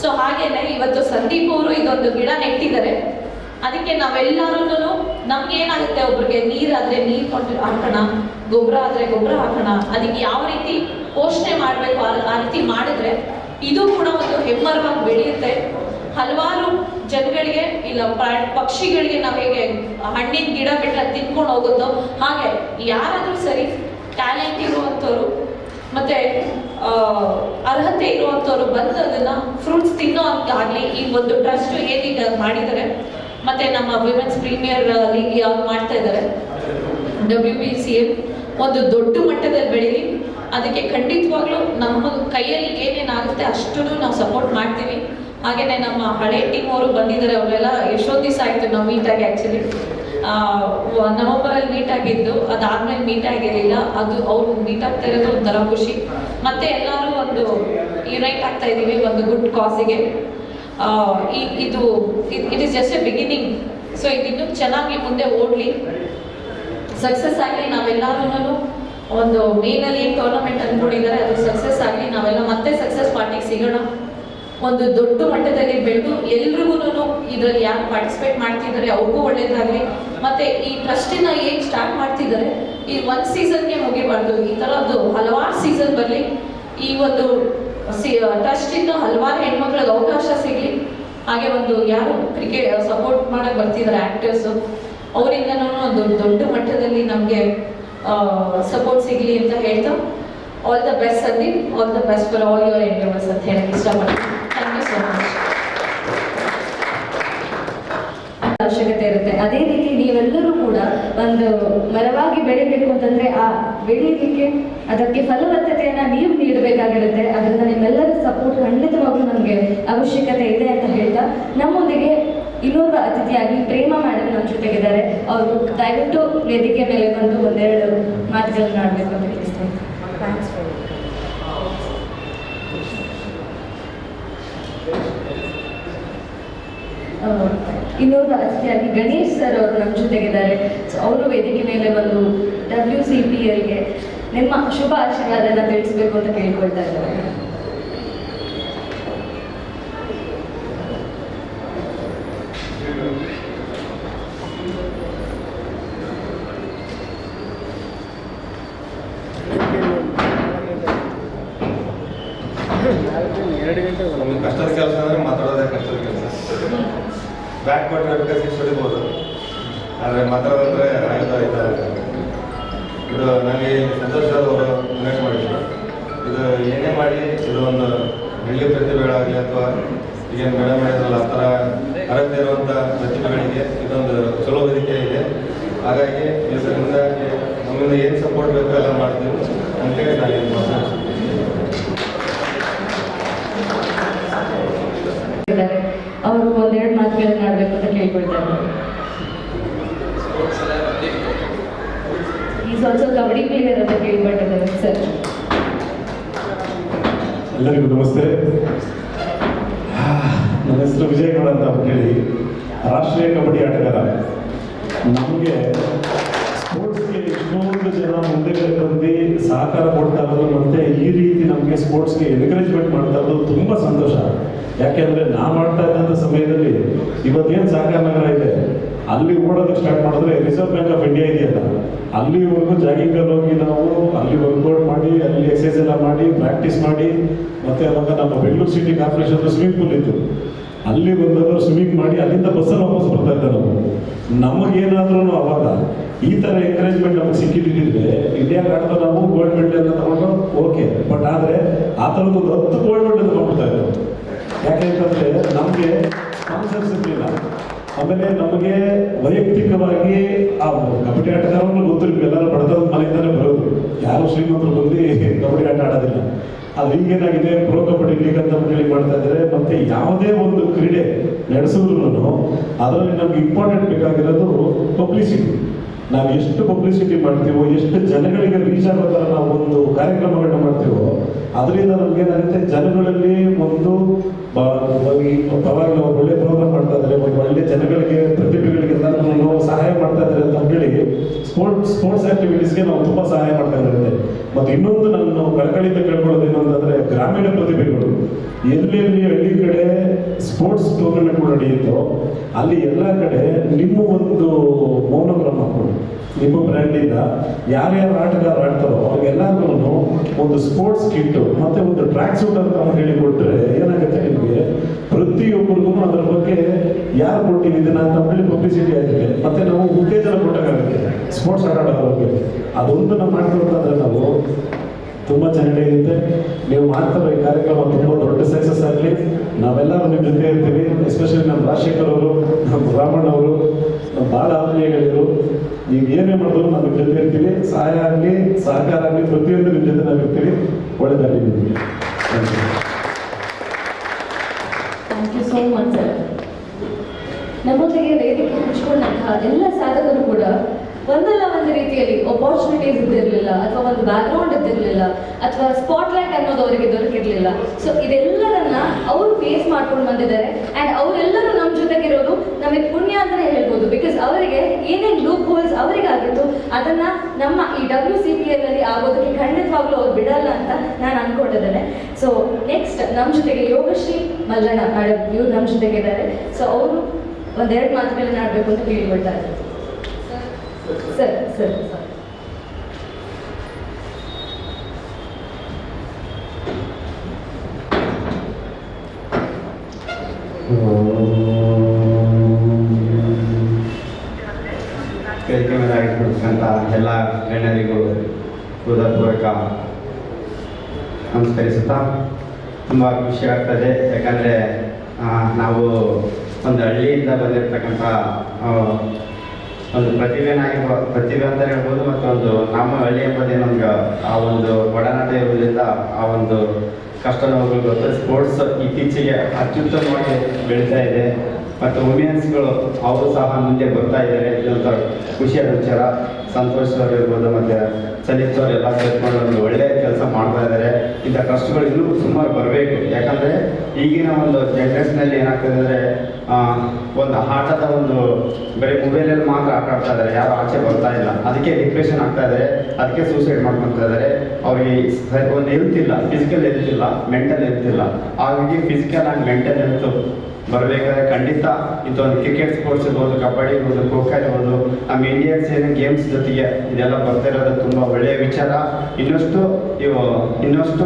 ಸೊ ಹಾಗೇನೆ ಇವತ್ತು ಸಂದೀಪ್ ಅವರು ಇದೊಂದು ಗಿಡ ನೆಟ್ಟಿದ್ದಾರೆ. ಅದಕ್ಕೆ ನಾವೆಲ್ಲರೂ ನಮ್ಗೆ ಏನಾಗುತ್ತೆ, ಒಬ್ರಿಗೆ ನೀರಾದ್ರೆ ನೀರು ಕೊಟ್ಟು ಹಾಕೋಣ, ಗೊಬ್ಬರ ಆದರೆ ಗೊಬ್ಬರ ಹಾಕೋಣ, ಅದಕ್ಕೆ ಯಾವ ರೀತಿ ಪೋಷಣೆ ಮಾಡಬೇಕು ಆ ರೀತಿ ಮಾಡಿದ್ರೆ ಇದು ಕೂಡ ಒಂದು ಹೆಮ್ಮರವಾಗಿ ಬೆಳೆಯುತ್ತೆ. ಹಲವಾರು ಜನಗಳಿಗೆ ಇಲ್ಲ ಪಕ್ಷಿಗಳಿಗೆ ನಾವು ಹೇಗೆ ಹಣ್ಣಿನ ಗಿಡ ಬಿಟ್ಟರೆ ತಿನ್ಕೊಂಡು ಹೋಗುತ್ತೋ ಹಾಗೆ ಯಾರಾದರೂ ಸರಿ ಟ್ಯಾಲೆಂಟ್ ಇರುವಂಥವ್ರು ಮತ್ತೆ ಅರ್ಹತೆ ಇರುವಂಥವ್ರು ಬಂದು ಅದನ್ನ ಫ್ರೂಟ್ಸ್ ತಿನ್ನೋ ಆಗಲಿ ಈ ಒಂದು ಟ್ರಸ್ಟ್ ಏನೀಗ ಮಾಡಿದ್ದಾರೆ. ಮತ್ತೆ ನಮ್ಮ ವಿಮೆನ್ಸ್ ಪ್ರೀಮಿಯರ್ ಲೀಗ್ ಯಾವ್ದು ಮಾಡ್ತಾ ಇದ್ದಾರೆ WBCM ಒಂದು ದೊಡ್ಡ ಮಟ್ಟದಲ್ಲಿ ಬೆಳೀಲಿ. ಅದಕ್ಕೆ ಖಂಡಿತವಾಗ್ಲೂ ನಮ್ಮ ಕೈಯಲ್ಲಿ ಏನೇನಾಗುತ್ತೆ ಅಷ್ಟು ನಾವು ಸಪೋರ್ಟ್ ಮಾಡ್ತೀವಿ. ಹಾಗೆಯೇ ನಮ್ಮ ಹಳೆ ಟೀಮ್ ಅವರು ಬಂದಿದ್ದಾರೆ, ಅವರೆಲ್ಲ ಎಷ್ಟೊಂದು ದಿವಸ ಆಯಿತು ನಾವು ಮೀಟ್ ಆಗಿ. ಆ್ಯಕ್ಚುಲಿ ನವೆಂಬರಲ್ಲಿ ಮೀಟ್ ಆಗಿದ್ದು, ಅದಾದ್ಮೇಲೆ ಮೀಟ್ ಆಗಿರಲಿಲ್ಲ. ಅದು ಅವ್ರು ಮೀಟ್ ಆಗ್ತಾ ಇರೋದು ಒಂಥರ ಖುಷಿ. ಮತ್ತೆ ಎಲ್ಲರೂ ಒಂದು ಯುನೈಟ್ ಆಗ್ತಾ ಇದ್ದೀವಿ ಒಂದು ಗುಡ್ ಕಾಸಿಗೆ. It is just a beginning. So ಇದಿನ್ನೂ ಚೆನ್ನಾಗಿ ಮುಂದೆ ಓಡಲಿ, ಸಕ್ಸಸ್ ಆಗಲಿ. ನಾವೆಲ್ಲರೂ ಒಂದು ಮೇನಲ್ಲಿ ಏನು ಟೂರ್ನಮೆಂಟ್ ಅಂದ್ಕೊಂಡಿದ್ದಾರೆ ಅದು ಸಕ್ಸಸ್ ಆಗಲಿ. ನಾವೆಲ್ಲ ಮತ್ತೆ ಸಕ್ಸಸ್ ಪಾರ್ಟಿಗೆ ಸಿಗೋಣ. ಒಂದು ದೊಡ್ಡ ಮಟ್ಟದಲ್ಲಿ ಬೆಳೆದು ಎಲ್ರಿಗೂ ಇದರಲ್ಲಿ ಯಾರು ಪಾರ್ಟಿಸಿಪೇಟ್ ಮಾಡ್ತಿದ್ದಾರೆ ಅವ್ರಿಗೂ ಒಳ್ಳೇದಾಗಲಿ. ಮತ್ತೆ ಈ ಟ್ರಸ್ಟಿನ ಏನು ಸ್ಟಾರ್ಟ್ ಮಾಡ್ತಿದ್ದಾರೆ ಈ ಒಂದು ಸೀಸನ್ಗೆ ಮುಗಿಬಾರ್ದು, ಈ ಥರದ್ದು ಹಲವಾರು ಸೀಸನ್ ಬರಲಿ. ಈ ಒಂದು ಟ್ರಸ್ಟಿಂದ ಹಲವಾರು ಹೆಣ್ಮಕ್ಳಿಗೆ ಅವಕಾಶ ಸಿಗಲಿ. ಹಾಗೆ ಒಂದು ಯಾರು ಕ್ರಿಕೆಟ್ ಸಪೋರ್ಟ್ ಮಾಡಕ್ಕೆ ಬರ್ತಿದ್ದಾರೆ ಆ್ಯಕ್ಟರ್ಸು, ಅವರಿಂದನೂ ಒಂದು ದೊಡ್ಡ ಮಟ್ಟದಲ್ಲಿ ನಮಗೆ ಸಪೋರ್ಟ್ ಸಿಗಲಿ ಅಂತ ಹೇಳ್ತಾ all the best Sandeep, all the best for all your endeavours ಅಂತ ಹೇಳಕ್ಕೆ ಇಷ್ಟಪಡ್ತೀನಿ. Thank you so much. ಅವಶ್ಯಕತೆ ಇರುತ್ತೆ. ಅದೇ ರೀತಿ ನೀವೆಲ್ಲರೂ ಕೂಡ ಒಂದು ಮರವಾಗಿ ಬೆಳಿಬೇಕು ಅಂತಂದ್ರೆ ಆ ಬೆಳೀಲಿಕ್ಕೆ ಅದಕ್ಕೆ ಫಲವತ್ತತೆಯನ್ನ ನೀವು ನೀಡಬೇಕಾಗಿರುತ್ತೆ. ಅದರಿಂದ ನಿಮ್ಮೆಲ್ಲರ ಸಪೋರ್ಟ್ ಖಂಡಿತವಾಗ್ಲೂ ನಮಗೆ ಅವಶ್ಯಕತೆ ಇದೆ ಅಂತ ಹೇಳ್ತಾ ನಮ್ಮೊಂದಿಗೆ ಇನ್ನೊಬ್ಬ ಅತಿಥಿಯಾಗಿ ಪ್ರೇಮ ಮೇಡಮ್ ನಮ್ಮ ಜೊತೆಗಿದ್ದಾರೆ. ಅವರು ದಯವಿಟ್ಟು ವೇದಿಕೆ ಮೇಲೆ ಬಂದು ಒಂದೆರಡು ಮಾತುಗಳನ್ನ ಆಡಬೇಕು ಅಂತ ಹೇಳ್ತೀನಿ. ಇನ್ನೊಬ್ಬ ಅತಿಥಿಯಾಗಿ ಗಣೇಶ್ ಸರ್ ಅವರು ನಮ್ಮ ಜೊತೆಗಿದ್ದಾರೆ. ಸೊ ಅವರು ವೇದಿಕೆ ಮೇಲೆ ಬಂದು WCPLಗೆ ನಿಮ್ಮ ಶುಭ ಆಶೀರ್ವಾದನ ತಿಳಿಸ್ಬೇಕು ಅಂತ ಕೇಳ್ಕೊಳ್ತಾ ಇದ್ದಾರೆ. ನಮ್ಗೆ ಕಷ್ಟದ ಕೆಲಸ ಅಂದರೆ ಮಾತಾಡೋದೇ ಕಷ್ಟದ ಕೆಲಸ. ಬ್ಯಾಕ್ ಕೊಟ್ಟರೆ ಸಿಕ್ಸ್ ಹೊಡಿಬೋದು, ಆದರೆ ಮಾತಾಡೋದಂದ್ರೆ ಆಯ್ತಾ. ಇದು ನನಗೆ ಸಂತೋಷ ಅವರು ಡೊನೇಟ್ ಮಾಡಿದ್ರು. ಇದು ಏನೇ ಮಾಡಿ ಇದು ಒಂದು ಬೆಳ್ಳಿ ಪ್ರತಿಭೆಗಳಾಗಲಿ ಅಥವಾ ಈಗೇನು ಮೇಡಮ್ ಹೇಳಿದ್ರಲ್ಲ ಆ ಥರ ಅರ್ಹತೆ ಇರುವಂಥ ಪ್ರತಿಭೆಗಳಿಗೆ ಇದೊಂದು ಚಲೋ ವೇದಿಕೆ ಇದೆ. ಹಾಗಾಗಿ ಇದರಿಂದ ನಮ್ಮಿಂದ ಏನು ಸಪೋರ್ಟ್ ಬೇಕೋ ಎಲ್ಲ ಮಾಡ್ತೀವಿ ಅಂತೇಳಿ ನಾನು ಇದು ಮಾತಾಡ್ತೀನಿ. ಅವರು ಒಂದೆರಡು ಮಾತುಗಳನ್ನ ಆಡಬೇಕು ಅಂತ ಕೇಳ್ಕೊಳ್ತಾರೆ. ಈಸ್ ಆಲ್ಸೋ ಕಬಡ್ಡಿ ಪ್ಲೇಯರ್ ಅಂತ ಕೇಳ್ಪಟ್ಟಿದ್ದಾರೆ ಸರ್. ಎಲ್ಲರಿಗೂ ನಮಸ್ತೆ. ನನ್ನ ಹೆಸರು ವಿಜಯಗೌಡ ಅಂತ ಹೇಳಿ, ರಾಷ್ಟ್ರೀಯ ಕಬಡ್ಡಿ ಆಟಗಾರ. ನಮಗೆ ಸ್ಪೋರ್ಟ್ಸ್ಗೆ ಇಷ್ಟೊಂದು ಜನ ಮುಂದೆ ಬಂದು ಸಹಕಾರ ಕೊಡ್ತಾ ಇರೋದು ಮತ್ತು ಈ ರೀತಿ ನಮಗೆ ಸ್ಪೋರ್ಟ್ಸ್ಗೆ ಎನ್ಕರೇಜ್ಮೆಂಟ್ ಮಾಡ್ತಾ ಇರೋದು ತುಂಬ ಸಂತೋಷ. ಯಾಕೆಂದರೆ ನಾವು ಮಾಡ್ತಾ ಇದ್ದಂಥ ಸಮಯದಲ್ಲಿ ಇವತ್ತೇನು ಸಹಕಾರ ನಗರ ಇದೆ ಅಲ್ಲಿ ಓಡೋದಕ್ಕೆ ಸ್ಟಾರ್ಟ್ ಮಾಡಿದ್ರೆ ರಿಸರ್ವ್ ಬ್ಯಾಂಕ್ ಆಫ್ ಇಂಡಿಯಾ ಇದೆಯಲ್ಲ, ಅಲ್ಲಿವರೆಗೂ ಜಾಗಿಂಗಲ್ಲಿ ಹೋಗಿ ನಾವು ಅಲ್ಲಿ ವರ್ಕೌಟ್ ಮಾಡಿ ಅಲ್ಲಿ ಎಕ್ಸಸೈಸ್ ಎಲ್ಲ ಮಾಡಿ ಪ್ರಾಕ್ಟೀಸ್ ಮಾಡಿ, ಮತ್ತು ಅವಾಗ ನಮ್ಮ Bengaluru city corporation swimming pool ಇತ್ತು, ಅಲ್ಲಿ ಬಂದವರು ಸ್ವಿಮ್ಮಿಂಗ್ ಮಾಡಿ ಅಲ್ಲಿಂದ ಬಸ್ಸಲ್ಲಿ ವಾಪಸ್ ಬರ್ತಾ ಇದ್ದ ನಾವು. ನಮಗೇನಾದ್ರೂ ಅವಾಗ ಈ ಥರ ಎಂಕರೇಜ್ಮೆಂಟ್ ನಮಗೆ ಸಿಕ್ಕಿದ್ದಿದ್ರೆ ಇಂಡಿಯಾಗೆ ಆಡ್ತಾ ನಾವು ಗೋಲ್ಡ್ ಮೆಡಲ್ ತಗೊಂಡು ಓಕೆ, ಬಟ್ ಆದರೆ ಆ ಥರದ್ದು ಒಂದು 10 ಗೋಲ್ಡ್ ಮೆಡಲ್ ತಗೊಂಡ್ಬಿಡ್ತಾ ಇತ್ತು. ಯಾಕೆಂತಂದರೆ ನಮಗೆ ಸ್ಪಾನ್ಸರ್ಸ್ ಇರಲಿಲ್ಲ. ಆಮೇಲೆ ನಮಗೆ ವೈಯಕ್ತಿಕವಾಗಿ ಆ ಕಬಡ್ಡಿ ಆಟಗಾರನ್ನು ಗೊತ್ತಿರಬೇಕು, ಎಲ್ಲರೂ ಬಡತನದ ಮನೆಯಿಂದಲೇ ಬರೋದು, ಯಾರು ಶ್ರೀಮಂತರು ಬಂದು ಕಬಡ್ಡಿ ಆಟ ಆಡೋದಿಲ್ಲ. ಅದು ಈಗೇನಾಗಿದೆ, ಪ್ರೋ ಕಬಡ್ಡಿ ಲೀಗ್ ಅಂತ ಹೇಳಿ ಮಾಡ್ತಾ ಇದ್ದಾರೆ. ಮತ್ತು ಯಾವುದೇ ಒಂದು ಕ್ರೀಡೆ ನಡೆಸಿದ್ರು ಅದರಲ್ಲಿ ನಮ್ಗೆ ಇಂಪಾರ್ಟೆಂಟ್ ಬೇಕಾಗಿರೋದು ಪಬ್ಲಿಸಿಟಿ. ನಾವು ಎಷ್ಟು ಪಬ್ಲಿಸಿಟಿ ಮಾಡ್ತೀವೋ, ಎಷ್ಟು ಜನಗಳಿಗೆ ರೀಚ್ ಆಗೋ ಥರ ನಾವು ಒಂದು ಕಾರ್ಯಕ್ರಮಗಳನ್ನ ಮಾಡ್ತೀವೋ, ಅದರಿಂದ ನಮಗೇನಾಗುತ್ತೆ, ಜನಗಳಲ್ಲಿ ಒಂದು ಪರವಾಗಿಲ್ಲ ಒಂದು ಒಳ್ಳೆ ಪ್ರೋಗ್ರಾಮ್ ಮಾಡ್ತಾ ಇದ್ದಾರೆ, ಒಂದು ಒಳ್ಳೆ ಜನಗಳಿಗೆ ಪ್ರತಿಭೆಗಳಿಗೆಲ್ಲರೂ ಸಹಾಯ ಮಾಡ್ತಾ ಇದ್ದಾರೆ ಅಂತ ಹೇಳಿ ಸ್ಪೋರ್ಟ್ಸ್ ಆಕ್ಟಿವಿಟೀಸ್ಗೆ ನಾವು ತುಂಬ ಸಹಾಯ ಮಾಡ್ತಾ ಇರುತ್ತೆ. ಮತ್ತು ಇನ್ನೊಂದು ನಾನು ಕಳಕಳಿಯಿಂದ ಕೇಳ್ಕೊಳ್ಳೋದು ಏನು ಅಂತಂದರೆ, ಗ್ರಾಮೀಣ ಪ್ರತಿಭೆಗಳು ಎಲ್ಲೆಲ್ಲಿ ಹಳ್ಳಿ ಕಡೆ ಸ್ಪೋರ್ಟ್ಸ್ ಟೂರ್ನಮೆಂಟ್ ಕೂಡ ನಡೆಯುತ್ತೋ ಅಲ್ಲಿ ಎಲ್ಲ ಕಡೆ ನಿಮ್ಮ ಒಂದು ಮೋನೋಗ್ರಾಮ್ ಹಾಕೊಂಡು ನಿಮ್ಮ ಬ್ರ್ಯಾಂಡಿಂದ ಯಾರ್ಯಾರು ಆಟಗಾರ ಆಡ್ತಾರೋ ಅವ್ರಿಗೆಲ್ಲರಿಗೂ ಒಂದು ಸ್ಪೋರ್ಟ್ಸ್ ಕಿಟ್ ಮತ್ತೆ ಒಂದು ಟ್ರ್ಯಾಕ್ ಸೂಟ್ ಅಂತ ಹೇಳಿ ಕೊಟ್ಟರೆ ಏನಾಗುತ್ತೆ ನಿಮಗೆ ಪ್ರತಿಯೊಬ್ಬರಿಗೂ ಅದರ ಬಗ್ಗೆ ಯಾರು ಕೊಟ್ಟಿದ್ದೀನ ಅಂತ ಹೇಳಿ ಪಬ್ಲಿಸಿಟಿ ಆಗಿದೆ ಮತ್ತೆ ನಾವು ಉತ್ತೇಜನ ಕೊಟ್ಟಾಗುತ್ತೆ ಸ್ಪೋರ್ಟ್ಸ್ ಆಡೋದ್ರ ಬಗ್ಗೆ. ಅದೊಂದು ನಾವು ಮಾಡ್ಕೊಳ್ತಂದ್ರೆ ನಾವು ತುಂಬ ಚೆನ್ನಾಗಿರುತ್ತೆ. ನೀವು ಮಾಡ್ತಾರೋ ಈ ಕಾರ್ಯಕ್ರಮ ತುಂಬ ದೊಡ್ಡ ಸಕ್ಸಸ್ ಆಗಲಿ. ನಾವೆಲ್ಲರೂ ನಿಮ್ಮ ಜೊತೆ ಇರ್ತೀವಿ. ಎಸ್ಪೆಷಲಿ ನಮ್ಮ ರಾಜಶೇಖರ್ ಅವರು, ನಮ್ಮ ರಾಮಣ್ಣ ಅವರು, ನಮ್ಮ ಭಾಳ ಆತ್ಮೀಯಗಳಿರು. ನೀವು ಏನೇ ಮಾಡಿದ್ರು ನಾವು ನಿಮ್ಮ ಜೊತೆ ಇರ್ತೀವಿ. ಸಹಾಯ ಆಗಲಿ, ಸಹಕಾರ ಆಗಲಿ, ಪ್ರತಿಯೊಂದು ನಿಮ್ಮ ಜೊತೆ ನಾವು ಇರ್ತೀವಿ. ಒಳ್ಳೆದಾಗಲಿ ನಿಮಗೆ. Thank you so much sir. ನಮ್ಮೊಂದಿಗೆ ವೇದಿಕೆ ಹಂಚಿಕೊಂಡಂತಹ ಎಲ್ಲ ಸಾಧಕರು ಕೂಡ ಒಂದಲ್ಲ ಒಂದು ರೀತಿಯಲ್ಲಿ ಅಪಾರ್ಚುನಿಟೀಸ್ ಇದ್ದಿರಲಿಲ್ಲ, ಅಥವಾ ಒಂದು ಬ್ಯಾಕ್ಗ್ರೌಂಡ್ ಇದ್ದಿರಲಿಲ್ಲ, ಅಥವಾ ಸ್ಪಾಟ್ಲೈಟ್ ಅನ್ನೋದು ಅವರಿಗೆ ದೊರಕಿರಲಿಲ್ಲ. ಸೊ ಇದೆಲ್ಲರನ್ನ ಅವರು ಫೇಸ್ ಮಾಡ್ಕೊಂಡು ಬಂದಿದ್ದಾರೆ. ಆ್ಯಂಡ್ ಅವರೆಲ್ಲರೂ ನಮ್ಮ ಜೊತೆಗಿರೋದು ನಮಗೆ ಪುಣ್ಯ ಅಂತಲೇ ಹೇಳ್ಬೋದು. ಬಿಕಾಸ್ ಅವರಿಗೆ ಏನೇನು ಲೂಪ್ ಹೋಲ್ಸ್ ಅವರಿಗಾಗಿತ್ತು ಅದನ್ನು ನಮ್ಮ ಈ WCPL ಅಲ್ಲಿ ಆಗೋದಕ್ಕೆ ಖಂಡಿತವಾಗ್ಲೂ ಅವ್ರು ಬಿಡಲ್ಲ ಅಂತ ನಾನು ಅಂದ್ಕೊಂಡಿದ್ದೇನೆ. ಸೊ ನೆಕ್ಸ್ಟ್ ನಮ್ಮ ಜೊತೆಗೆ ಯೋಗಶ್ರೀ ಮಲ್ಲಣ್ಣ ಮೇಡಮ್ ಇವ್ರು ನಮ್ಮ ಜೊತೆಗೆ ಇದ್ದಾರೆ. ಸೊ ಅವರು ಒಂದೆರಡು ಮಾತುಗಳನ್ನ ಆಡಬೇಕು ಅಂತ ಕೇಳಿಕೊಳ್ತಾ ಇದ್ದಾರೆ. ಸರ್ ಸರ್ ಸರ್ ವೇದಿಕೆ ಮೇಲೆ ಆಗಿರ್ತಕ್ಕಂಥ ಎಲ್ಲ ಗಣ್ಯರಿಗೂ ಹೃದಯಪೂರ್ವಕ ನಮಸ್ಕರಿಸುತ್ತಾ ತುಂಬ ಖುಷಿ ಆಗ್ತದೆ. ಯಾಕಂದರೆ ನಾವು ಒಂದು ಹಳ್ಳಿಯಿಂದ ಬಂದಿರತಕ್ಕಂಥ ಒಂದು ಪ್ರತಿಭೆ ಅಂತ ಹೇಳ್ಬೋದು. ಮತ್ತು ಒಂದು ನಮ್ಮ ಹಳ್ಳಿ ಎಂಬುದೇ ನಮ್ಗೆ ಆ ಒಂದು ಒಡನಾಟ ಇರುವುದರಿಂದ ಆ ಒಂದು ಕಷ್ಟ ನೋವುಗಳು ಗೊತ್ತು. ಸ್ಪೋರ್ಟ್ಸ್ ಇತ್ತೀಚೆಗೆ ಅತ್ಯುತ್ತಮವಾಗಿ ಬೆಳೀತಾ ಇದೆ ಮತ್ತು ವುಮೆನ್ಸ್ಗಳು ಅವರು ಸಹ ಮುಂದೆ ಬರ್ತಾ ಇದ್ದಾರೆ. ಇದೊಂದು ಖುಷಿಯಾದ ವಿಚಾರ. ಸಂತೋಷ್ ಅವರು ಇರ್ಬೋದು ಮತ್ತು ಸಲೀತ್ ಅವರು ಎಲ್ಲ ಸೇರ್ಕೊಂಡು ಒಂದು ಒಳ್ಳೆಯ ಕೆಲಸ ಮಾಡ್ತಾ ಇದ್ದಾರೆ. ಇಂಥ ಕಷ್ಟಗಳು ಇನ್ನೂ ಸುಮಾರು ಬರಬೇಕು. ಯಾಕಂದರೆ ಈಗಿನ ಒಂದು ಜನ್ರೇಷನಲ್ಲಿ ಏನಾಗ್ತದೆ ಅಂದರೆ ಒಂದು ಆಟದ ಒಂದು ಬರೀ ಮೊಬೈಲಲ್ಲಿ ಮಾತ್ರ ಆಟ ಆಡ್ತಾ ಇದ್ದಾರೆ, ಯಾರು ಆಚೆ ಬರ್ತಾ ಇಲ್ಲ. ಅದಕ್ಕೆ ಡಿಪ್ರೆಷನ್ ಆಗ್ತಾ ಇದ್ದಾರೆ, ಅದಕ್ಕೆ ಸೂಸೈಡ್ ಮಾಡ್ಕೊತಾ ಇದ್ದಾರೆ. ಅವ್ರಿಗೆ ಒಂದು ಹೆಲ್ತ್ ಇಲ್ಲ, ಫಿಸಿಕಲ್ ಹೆಲ್ತ್ ಇಲ್ಲ, ಮೆಂಟಲ್ ಹೆಲ್ತ್ ಇಲ್ಲ. ಹಾಗಾಗಿ ಫಿಸಿಕಲ್ ಆ್ಯಂಡ್ ಮೆಂಟಲ್ ಹೆಲ್ತ್ ಬರಬೇಕಾದ್ರೆ ಖಂಡಿತ ಇಂಥೊಂದು ಕ್ರಿಕೆಟ್ ಸ್ಪೋರ್ಟ್ಸ್ ಇರ್ಬೋದು, ಕಬಡ್ಡಿ ಇರ್ಬೋದು, ಖೋ ಖೋ ಇರ್ಬೋದು, ನಮ್ಮ ಇಂಡಿಯನ್ಸ್ ಏನು ಗೇಮ್ಸ್ ಜೊತೆಗೆ ಇದೆಲ್ಲ ಬರ್ತಾ ಇರೋದು ತುಂಬ ಒಳ್ಳೆಯ ವಿಚಾರ. ಇನ್ನಷ್ಟು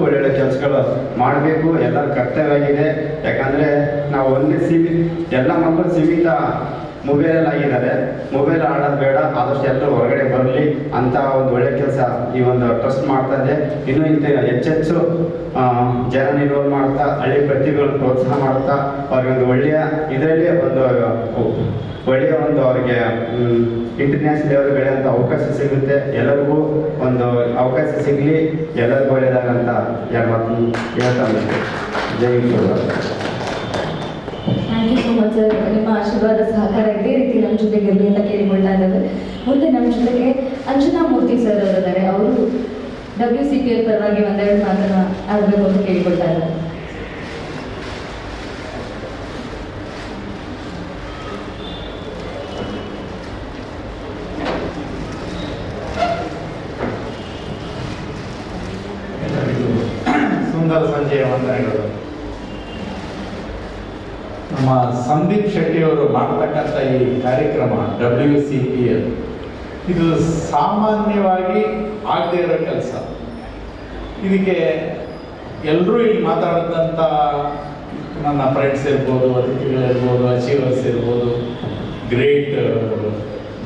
ಒಳ್ಳೊಳ್ಳೆ ಕೆಲಸಗಳು ಮಾಡಬೇಕು, ಎಲ್ಲರ ಕರ್ತವ್ಯವಾಗಿದೆ. ಯಾಕಂದರೆ ನಾವು ಒಂದೇ ಎಲ್ಲ ಮಕ್ಕಳು ಸೀಮಿತ ಮೊಬೈಲಲ್ಲಿ ಆಗಿದ್ದಾರೆ. ಮೊಬೈಲ್ ಆಡೋದು ಬೇಡ, ಆದಷ್ಟು ಎಲ್ಲರೂ ಹೊರಗಡೆ ಬರಲಿ ಅಂತ ಒಂದು ಒಳ್ಳೆ ಕೆಲಸ ಈ ಒಂದು ಟ್ರಸ್ಟ್ ಮಾಡ್ತಾ ಇದೆ. ಇನ್ನೂ ಇಂಥ ಹೆಚ್ಚೆಚ್ಚು ಜನ ಇನ್ವಾಲ್ವ್ ಮಾಡ್ತಾ ಹಳ್ಳಿ ಪ್ರತಿಭೆಗಳನ್ನು ಪ್ರೋತ್ಸಾಹ ಮಾಡ್ತಾ ಅವ್ರಿಗೆ ಒಂದು ಒಳ್ಳೆಯ ಇದರಲ್ಲಿ ಒಳ್ಳೆಯ ಒಂದು ಅವರಿಗೆ ಇಂಟರ್ನ್ಯಾಷನಲ್ ಲೆವೆಲ್ ಬೆಳೆಯುವಂಥ ಅವಕಾಶ ಸಿಗುತ್ತೆ. ಎಲ್ಲರಿಗೂ ಒಂದು ಅವಕಾಶ ಸಿಗಲಿ, ಎಲ್ಲರಿಗೂ ಒಳ್ಳೆಯದಾಗಂತ ಎರಡು ಮಾತು ಹೇಳ್ತಾ ಜೈ ಹಿಂದ್. Thank you so much sir. ನಿಮ್ಮ ಆಶೀರ್ವಾದ ಸಹಕಾರ ಇದೇ ರೀತಿ ನಮ್ಮ ಜೊತೆಗೆ ಇರಲಿ ಅಂತ ಕೇಳಿಕೊಳ್ತಾ ಇದ್ದಾರೆ. ಮುಂದೆ ನಮ್ಮ ಜೊತೆಗೆ ಅಂಜನಾ ಮೂರ್ತಿ ಸರ್ ಅವರಿದ್ದಾರೆ. ಅವರು WCPL ಪರವಾಗಿ ಒಂದೆರಡು ಮಾತನ್ನ ಆಡಬೇಕು ಅಂತ ಕೇಳಿಕೊಳ್ತಾ ಇದ್ದಾರೆ. ಸುಂದರ ಸಂಜೆಯ ವಂದನೆಗಳು. ನಮ್ಮ ಸಂದೀಪ್ ಶೆಟ್ಟಿಯವರು ಮಾಡ್ತಕ್ಕಂಥ ಈ ಕಾರ್ಯಕ್ರಮ WCPL ಇದು ಸಾಮಾನ್ಯವಾಗಿ ಆಗದೇ ಇರೋ ಕೆಲಸ. ಇದಕ್ಕೆ ಎಲ್ಲರೂ ಇಲ್ಲಿ ಮಾತಾಡಿದಂಥ ನನ್ನ ಫ್ರೆಂಡ್ಸ್ ಇರ್ಬೋದು, ಅತಿಥಿಗಳಿರ್ಬೋದು, ಅಚೀವರ್ಸ್ ಇರ್ಬೋದು, ಗ್ರೇಟ್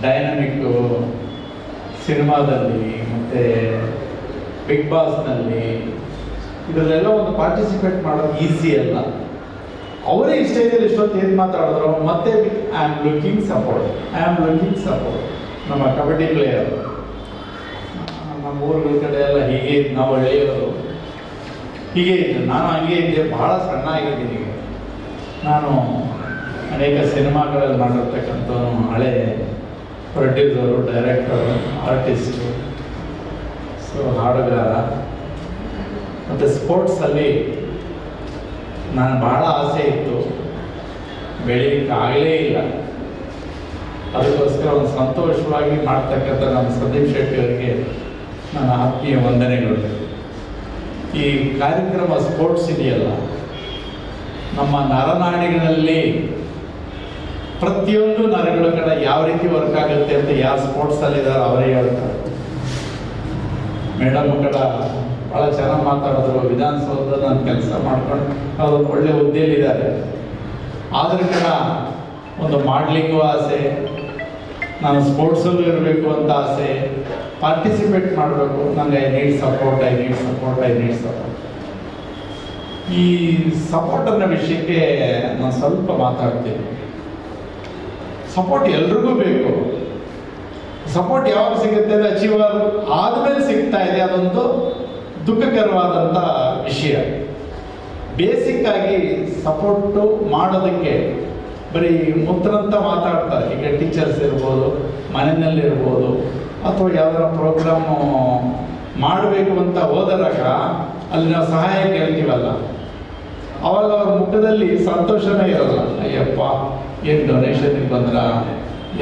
ಡೈನಮಿಕ್ಕು ಸಿನಿಮಾದಲ್ಲಿ ಮತ್ತು ಬಿಗ್ ಬಾಸ್ನಲ್ಲಿ ಇದರಲ್ಲೆಲ್ಲ ಒಂದು ಪಾರ್ಟಿಸಿಪೇಟ್ ಮಾಡೋದು ಈಸಿ ಅಲ್ಲ. ಅವರೇ ಈ ಸ್ಟೇಜಲ್ಲಿ ಇಷ್ಟೊತ್ತು ಏನು ಮಾತಾಡಿದ್ರು. ಮತ್ತೆ ಐ ಆಮ್ ಲುಕಿಂಗ್ ಸಪೋರ್ಟ್ ನಮ್ಮ ಕಬಡ್ಡಿ ಪ್ಲೇಯರ್. ನಮ್ಮ ಊರುಗಳ ಕಡೆ ಎಲ್ಲ ಹೀಗೆ ನಾವು ಹಳ್ಳಿಯವರು ಹೀಗೆ ಇದ್ದೆ. ನಾನು ಹಂಗೆ ಇದ್ದೆ, ಭಾಳ ಸಣ್ಣ ಆಗಿದ್ದೀನಿ. ಈಗ ನಾನು ಅನೇಕ ಸಿನಿಮಾಗಳಲ್ಲಿ ಮಾಡಿರ್ತಕ್ಕಂಥ ಹಳೆ ಪ್ರೊಡ್ಯೂಸರು, ಡೈರೆಕ್ಟರು, ಆರ್ಟಿಸ್ಟು, ಸೊ ಹಾಡುಗಾರ. ಮತ್ತು ಸ್ಪೋರ್ಟ್ಸಲ್ಲಿ ನಾನು ಭಾಳ ಆಸೆ ಇತ್ತು, ಬೆಳೀಲಿಕ್ಕೆ ಆಗಲೇ ಇಲ್ಲ. ಅದಕ್ಕೋಸ್ಕರ ಒಂದು ಸಂತೋಷವಾಗಿ ಮಾಡ್ತಕ್ಕಂಥ ನಮ್ಮ ಸಂದೀಪ್ ಶೆಟ್ಟಿ ಅವರಿಗೆ ನನ್ನ ಆತ್ಮೀಯ ವಂದನೆಗಳು. ಈ ಕಾರ್ಯಕ್ರಮ ಸ್ಪೋರ್ಟ್ಸ್ ಇದೆಯಲ್ಲ, ನಮ್ಮ ನರನಾಡಿಗಳಲ್ಲಿ ಪ್ರತಿಯೊಂದು ನರಗಳ ಕಡೆ ಯಾವ ರೀತಿ ವರ್ಕ್ ಆಗುತ್ತೆ ಅಂತ ಯಾರು ಸ್ಪೋರ್ಟ್ಸಲ್ಲಿದ್ದಾರೆ ಅವರೇ ಹೇಳ್ತಾರೆ. ಮೇಡಮ್ ಕೂಡ ಭಾಳ ಚೆನ್ನಾಗಿ ಮಾತಾಡಿದ್ರು. ವಿಧಾನಸೌಧದಲ್ಲಿ ನಾನು ಕೆಲಸ ಮಾಡ್ಕೊಂಡು ಅವರು ಒಳ್ಳೆ ಹುದ್ದೆಯಲ್ಲಿದ್ದಾರೆ. ಆದರೂ ಕೂಡ ಒಂದು ಮಾಡ್ಲಿಕ್ಕೂ ಆಸೆ, ನಾನು ಸ್ಪೋರ್ಟ್ಸಲ್ಲೂ ಇರಬೇಕು ಅಂತ ಆಸೆ, ಪಾರ್ಟಿಸಿಪೇಟ್ ಮಾಡಬೇಕು. ನನಗೆ ಐ ನೀಡ್ ಸಪೋರ್ಟ್. ಈ ಸಪೋರ್ಟ್ ಅನ್ನೋ ವಿಷಯಕ್ಕೆ ನಾನು ಸ್ವಲ್ಪ ಮಾತಾಡ್ತೀನಿ. ಸಪೋರ್ಟ್ ಎಲ್ರಿಗೂ ಬೇಕು. ಸಪೋರ್ಟ್ ಯಾವಾಗ ಸಿಗುತ್ತೆ ಅಂದರೆ ಅಚೀವರ್ ಆದಮೇಲೆ ಸಿಗ್ತಾ ಇದೆ. ಅದೊಂದು ದುಃಖಕರವಾದಂಥ ವಿಷಯ. ಬೇಸಿಕ್ ಆಗಿ ಸಪೋರ್ಟು ಮಾಡೋದಕ್ಕೆ ಬರೀ ಮುತ್ತರಂತ ಮಾತಾಡ್ತಾರೆ. ಈಗ ಟೀಚರ್ಸ್ ಇರ್ಬೋದು, ಮನೆಯಲ್ಲಿರ್ಬೋದು, ಅಥವಾ ಯಾವ್ದಾರ ಪ್ರೋಗ್ರಾಮು ಮಾಡಬೇಕು ಅಂತ ಹೋದಾಗ ಅಲ್ಲಿ ನಾವು ಸಹಾಯ ಕೇಳ್ತೀವಲ್ಲ, ಅವಾಗ ಅವ್ರ ಮುಖದಲ್ಲಿ ಸಂತೋಷನೇ ಇರಲ್ಲ. ಅಯ್ಯಪ್ಪ ಏನು ಡೊನೇಷನ್ಗೆ ಬಂದ್ರ,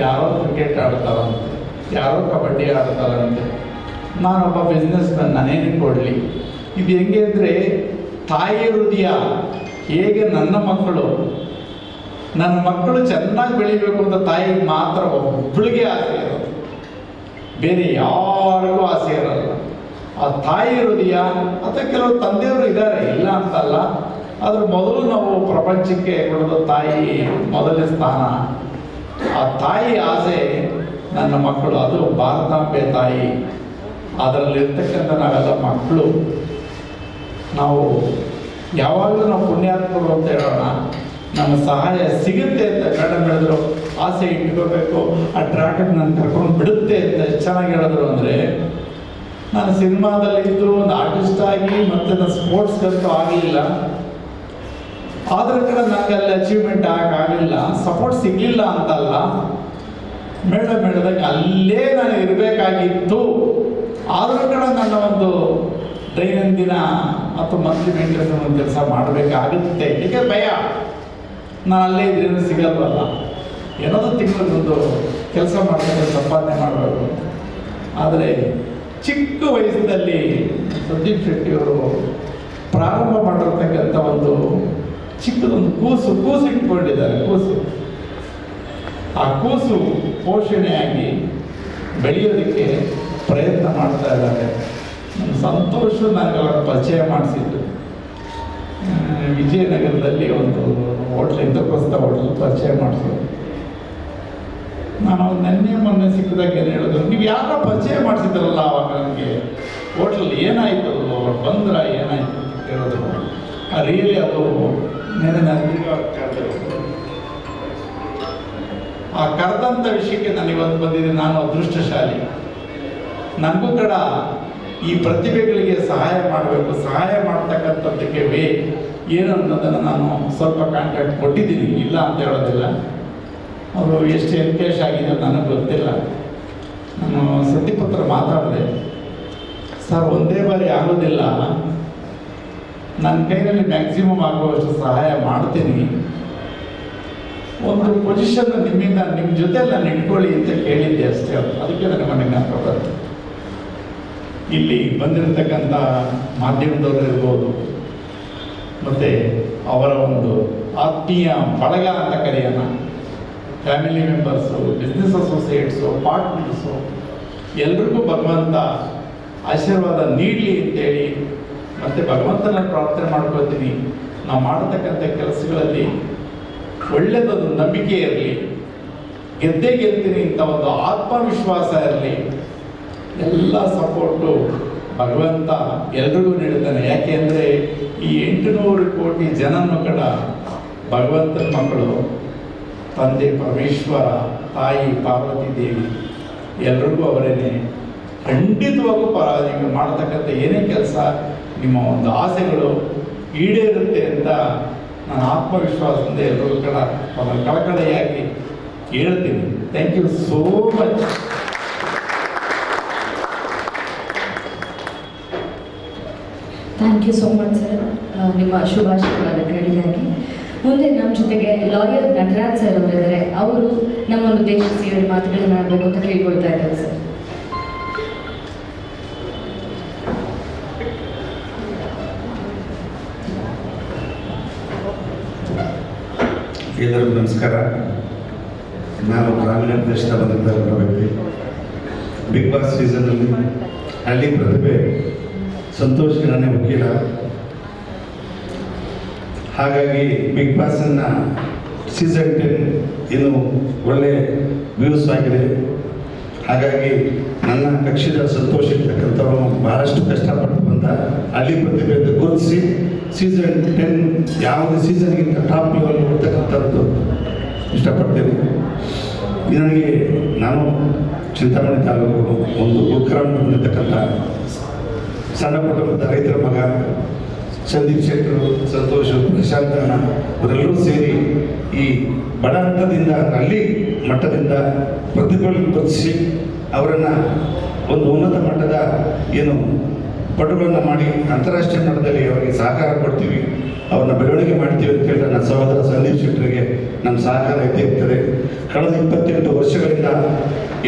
ಯಾರೋ ಕ್ರಿಕೆಟ್ ಆಡ್ತಾರಂತೆ, ಯಾರೋ ಕಬಡ್ಡಿ ಆಡ್ತಾರಂತೆ, ನಾನೊಬ್ಬ ಬಿಸ್ನೆಸ್ ಮ್ಯಾನ್, ನಾನೇನು ಕೊಡಲಿ. ಇದು ಹೆಂಗೆ ಅಂದರೆ ತಾಯಿ ಹೃದಯ ಹೇಗೆ ನನ್ನ ಮಕ್ಕಳು ಚೆನ್ನಾಗಿ ಬೆಳಿಬೇಕು ಅಂತ ತಾಯಿಗೆ ಮಾತ್ರ ಒಬ್ಬಳಿಗೆ ಆಸೆ ಇರೋದು, ಬೇರೆ ಯಾರಿಗೂ ಆಸೆ ಇರಲ್ಲ. ಆ ತಾಯಿ ಹೃದಯ ಅಥವಾ ಕೆಲವು ತಂದೆಯವರು ಇದ್ದಾರೆ, ಇಲ್ಲ ಅಂತಲ್ಲ. ಆದ್ರೆ ಮೊದಲು ನಾವು ಪ್ರಪಂಚಕ್ಕೆ ಕೊಡೋದು ತಾಯಿ ಮೊದಲನೇ ಸ್ಥಾನ. ಆ ತಾಯಿ ಆಸೆ ನನ್ನ ಮಕ್ಕಳು, ಅದು ಭಾರತಾಂಬೆ ತಾಯಿ. ಅದರಲ್ಲಿರ್ತಕ್ಕಂಥ ನಾವೆಲ್ಲ ಮಕ್ಕಳು. ನಾವು ಯಾವಾಗಲೂ ನಾವು ಪುಣ್ಯಾತ್ಮರು ಅಂತ ಹೇಳೋಣ. ನಮ್ಮ ಸಹಾಯ ಸಿಗುತ್ತೆ ಅಂತ ಮೇಡಮ್ ಹೇಳಿದ್ರು. ಆಸೆ ಇಟ್ಕೋಬೇಕು, ಆ ಟ್ರ್ಯಾಕಿಗೆ ನಾನು ಕರ್ಕೊಂಡು ಬಿಡುತ್ತೆ ಅಂತ ಚೆನ್ನಾಗಿ ಹೇಳಿದ್ರು. ಅಂದರೆ ನಾನು ಸಿನಿಮಾದಲ್ಲಿದ್ದು ಒಂದು ಆರ್ಟಿಸ್ಟ್ ಆಗಿ ಮತ್ತೆ ನಾನು ಸ್ಪೋರ್ಟ್ಸ್ಗಂತೂ ಆಗಲಿಲ್ಲ. ಆದರೂ ಕೂಡ ನನಗೆ ಅಲ್ಲಿ ಅಚೀವ್ಮೆಂಟ್ ಆಗಲಿಲ್ಲ. ಸಪೋರ್ಟ್ ಸಿಗಲಿಲ್ಲ ಅಂತಲ್ಲ, ಮೇಡಮ್ ಹೇಳಿದಾಗ ಅಲ್ಲೇ ನಾನು ಇರಬೇಕಾಗಿತ್ತು. ಆದರೂ ಕೂಡ ನನ್ನ ಒಂದು ದೈನಂದಿನ ಅಥವಾ ಮಂತ್ಲಿ ಮೇಂಟೆನೆನ್ಸ್ ಒಂದು ಕೆಲಸ ಮಾಡಬೇಕಾಗುತ್ತೆ. ಏಕೆ ಭಯ, ನಾನು ಅಲ್ಲೇ ಇದ್ರಿಂದ ಸಿಗಲ್ವಲ್ಲ. ಏನಾದರೂ ತಿಂಗಳಿಗೊಂದು ಕೆಲಸ ಮಾಡಬೇಕು, ಸಂಪಾದನೆ ಮಾಡಬೇಕು. ಆದರೆ ಚಿಕ್ಕ ವಯಸ್ಸಿನಲ್ಲಿ ಸಂದೀಪ್ ಶೆಟ್ಟಿಯವರು ಪ್ರಾರಂಭ ಮಾಡಿರ್ತಕ್ಕಂಥ ಒಂದು ಚಿಕ್ಕದೊಂದು ಕೂಸು ಇಟ್ಕೊಂಡಿದ್ದಾರೆ. ಆ ಕೂಸು ಪೋಷಣೆಯಾಗಿ ಬೆಳೆಯೋದಕ್ಕೆ ಪ್ರಯತ್ನ ಮಾಡ್ತಾ ಇದ್ದಾರೆ. ನನ್ನ ಸಂತೋಷ ನನಗೆ ಅವರ ಪರಿಚಯ ಮಾಡಿಸಿದ್ದು ವಿಜಯನಗರದಲ್ಲಿ ಒಂದು ಹೋಟ್ಲ್, ಇಂದ್ರಪ್ರಸ್ಥ ಹೋಟ್ಲ್ ಪರಿಚಯ ಮಾಡಿಸಿದ್ರು. ನಾನು ಮೊನ್ನೆ ಸಿಕ್ಕಿದಾಗ ಏನು ಹೇಳಿದ್ರು, ನೀವು ಯಾರೋ ಪರಿಚಯ ಮಾಡಿಸಿದ್ರಲ್ಲ ಆವಾಗ ನನಗೆ ಹೋಟ್ಲಲ್ಲಿ, ಏನಾಯಿತು ಅವ್ರು ಬಂದ್ರ ಏನಾಯಿತು ಅಂತ ಕೇಳಿದ್ರು. ರಿಯಲಿ ಅದು ಆ ಕರೆದಂಥ ವಿಷಯಕ್ಕೆ ನಾನು ಇವತ್ತು ಬಂದಿದ್ದೀನಿ. ನಾನು ಅದೃಷ್ಟಶಾಲಿ. ನನಗೂ ಕೂಡ ಈ ಪ್ರತಿಭೆಗಳಿಗೆ ಸಹಾಯ ಮಾಡಬೇಕು, ಸಹಾಯ ಮಾಡ್ತಕ್ಕಂಥದ್ದಕ್ಕೆ ಏನು ಅನ್ನೋದನ್ನು ನಾನು ಸ್ವಲ್ಪ ಕಾಂಟ್ಯಾಕ್ಟ್ ಕೊಟ್ಟಿದ್ದೀನಿ, ಇಲ್ಲ ಅಂತ ಹೇಳೋದಿಲ್ಲ. ಅವರು ಎಷ್ಟು ಎನ್ಕೇಶ್ ಆಗಿದೆ ನನಗೆ ಗೊತ್ತಿಲ್ಲ. ನಾನು ಸತಿಪತ್ರ ಮಾತಾಡಿದೆ, ಸರ್ ಒಂದೇ ಬಾರಿ ಆಗೋದಿಲ್ಲ, ನನ್ನ ಕೈಯಲ್ಲಿ ಮ್ಯಾಕ್ಸಿಮಮ್ ಆಗುವಷ್ಟು ಸಹಾಯ ಮಾಡ್ತೀನಿ. ಒಂದು ಪೊಸಿಷನ್ ನಿಮ್ಮಿಂದ ನಿಮ್ಮ ಜೊತೆ ನಾನು ಇಟ್ಕೊಳ್ಳಿ ಅಂತ ಕೇಳಿದ್ದೆ ಅಷ್ಟೇ. ಅದಕ್ಕೆ ನನಗೆ ಮನೆಗೆ ಹಾಕೋಬಾರ್ದು. ಇಲ್ಲಿ ಬಂದಿರತಕ್ಕಂಥ ಮಾಧ್ಯಮದವರು ಇರ್ಬೋದು, ಮತ್ತು ಅವರ ಒಂದು ಆತ್ಮೀಯ ಬಳಗ ಅಂತ ಕರೆಯೋಣ, family members, business associates, partners, ಎಲ್ರಿಗೂ ಭಗವಂತ ಆಶೀರ್ವಾದ ನೀಡಲಿ ಅಂತೇಳಿ ಮತ್ತು ಭಗವಂತನ ಪ್ರಾರ್ಥನೆ ಮಾಡ್ಕೊತೀನಿ. ನಾವು ಮಾಡತಕ್ಕಂಥ ಕೆಲಸಗಳಲ್ಲಿ ಒಳ್ಳೆಯದೊಂದು ನಂಬಿಕೆ ಇರಲಿ, ಗೆದ್ದೇ ಗೆಲ್ತೀನಿ ಅಂತ ಒಂದು ಆತ್ಮವಿಶ್ವಾಸ ಇರಲಿ. ಎಲ್ಲ ಸಪೋರ್ಟು ಭಗವಂತ ಎಲ್ರಿಗೂ ನೀಡುತ್ತಾನೆ. ಯಾಕೆ ಅಂದರೆ ಈ 800 ಕೋಟಿ ಜನನೂ ಕೂಡ ಭಗವಂತನ ಮಕ್ಕಳು. ತಂದೆ ಪರಮೇಶ್ವರ, ತಾಯಿ ಪಾರ್ವತಿ ದೇವಿ ಎಲ್ರಿಗೂ ಅವರೇನೆ. ಖಂಡಿತವಾಗೂ ನೀವು ಮಾಡತಕ್ಕಂಥ ಏನೇ ಕೆಲಸ, ನಿಮ್ಮ ಒಂದು ಆಸೆಗಳು ಈಡೇರುತ್ತೆ ಅಂತ ನಾನು ಆತ್ಮವಿಶ್ವಾಸದಿಂದ ಎಲ್ಲರಿಗೂ ಕೂಡ ಅವರ ಕಳಕಳಿಯಾಗಿ ಹೇಳ್ತೀನಿ. Thank you so much. Thank you so much sir, ನಿಮ್ಮ ಶುಭಾಶಯವಾದ ಕಡೆಯಾಗಿ. ಮುಂದೆ ನಮ್ಮ ಜೊತೆಗೆ ಲಾಯರ್ ನಟರಾಜ್ ಸರ್ ಅವರಿದ್ದಾರೆ. ಅವರು ನಮ್ಮನ್ನು ಉದ್ದೇಶಿಸಿ 2 ಮಾತುಗಳನ್ನ ಆಡಬೇಕು ಅಂತ ಕೇಳ್ಕೊಳ್ತಾ ಇದ್ದಾರೆ ಸರ್. ಎಲ್ಲರಿಗೂ ನಮಸ್ಕಾರ. ನಾನು ಗ್ರಾಮೀಣ ಪ್ರದೇಶದ ಬಂದಿದ್ದ ವ್ಯಕ್ತಿ. ಬಿಗ್ ಬಾಸ್ ಸೀಸನ್ನಲ್ಲಿ ಹಳ್ಳಿ ಪ್ರತಿಭೆ ಸಂತೋಷ್ ನಾನೇ ವಕೀಲ. ಹಾಗಾಗಿ ಬಿಗ್ ಬಾಸನ್ನು ಸೀಸನ್ 10 ಇನ್ನು ಒಳ್ಳೆ ವ್ಯೂಸ್ ಆಗಿದೆ. ಹಾಗಾಗಿ ನನ್ನ ಕಕ್ಷಿದ ಸಂತೋಷ ಇರ್ತಕ್ಕಂಥವನು ಬಹಳಷ್ಟು ಕಷ್ಟಪಟ್ಟು ಬಂದ ಹಳ್ಳಿ ಪ್ರತಿಭೆ ಗುರುತಿಸಿ ಸೀಸನ್ 10 ಯಾವುದೇ ಸೀಸನ್ಗಿಂತ ಟಾಪ್ ಲೆವೆಲ್ ಕೊಡ್ತಕ್ಕಂಥದ್ದು ಇಷ್ಟಪಡ್ತೇನೆ. ನನಗೆ ನಾನು ಚಿಂತಾಮಣಿ ತಾಲೂಕು ಒಂದು ಉಗ್ರಾಣ ಬಂದಿರತಕ್ಕಂಥ ಸಣ್ಣ ಪುಟ್ಟ ರೈತರ ಮಗ ಸಂದೀಪ್ ಶೆಟ್ಟರು, ಸಂತೋಷ್, ಪ್ರಶಾಂತಣ್ಣ ಇವರೆಲ್ಲರೂ ಸೇರಿ ಈ ಬಡ ಹಂತದಿಂದ ಹಳ್ಳಿ ಮಟ್ಟದಿಂದ ಪ್ರತಿಭೆಗಳನ್ನು ಗುರುತಿಸಿ ಅವರನ್ನು ಒಂದು ಉನ್ನತ ಮಟ್ಟದ ಏನು ಪಟುಗಳನ್ನು ಮಾಡಿ ಅಂತಾರಾಷ್ಟ್ರೀಯ ಮಟ್ಟದಲ್ಲಿ ಅವರಿಗೆ ಸಹಕಾರ ಕೊಡ್ತೀವಿ, ಅವ್ರನ್ನ ಬೆಳವಣಿಗೆ ಮಾಡ್ತೀವಿ ಅಂತ ಹೇಳಿ ನನ್ನ ಸಹೋದರ ಸಂದೀಪ್ ಶೆಟ್ಟರಿಗೆ ನಮ್ಮ ಸಹಕಾರ ಇದ್ದೇ ಇರ್ತದೆ. ಕಳೆದ 28 ವರ್ಷಗಳಿಂದ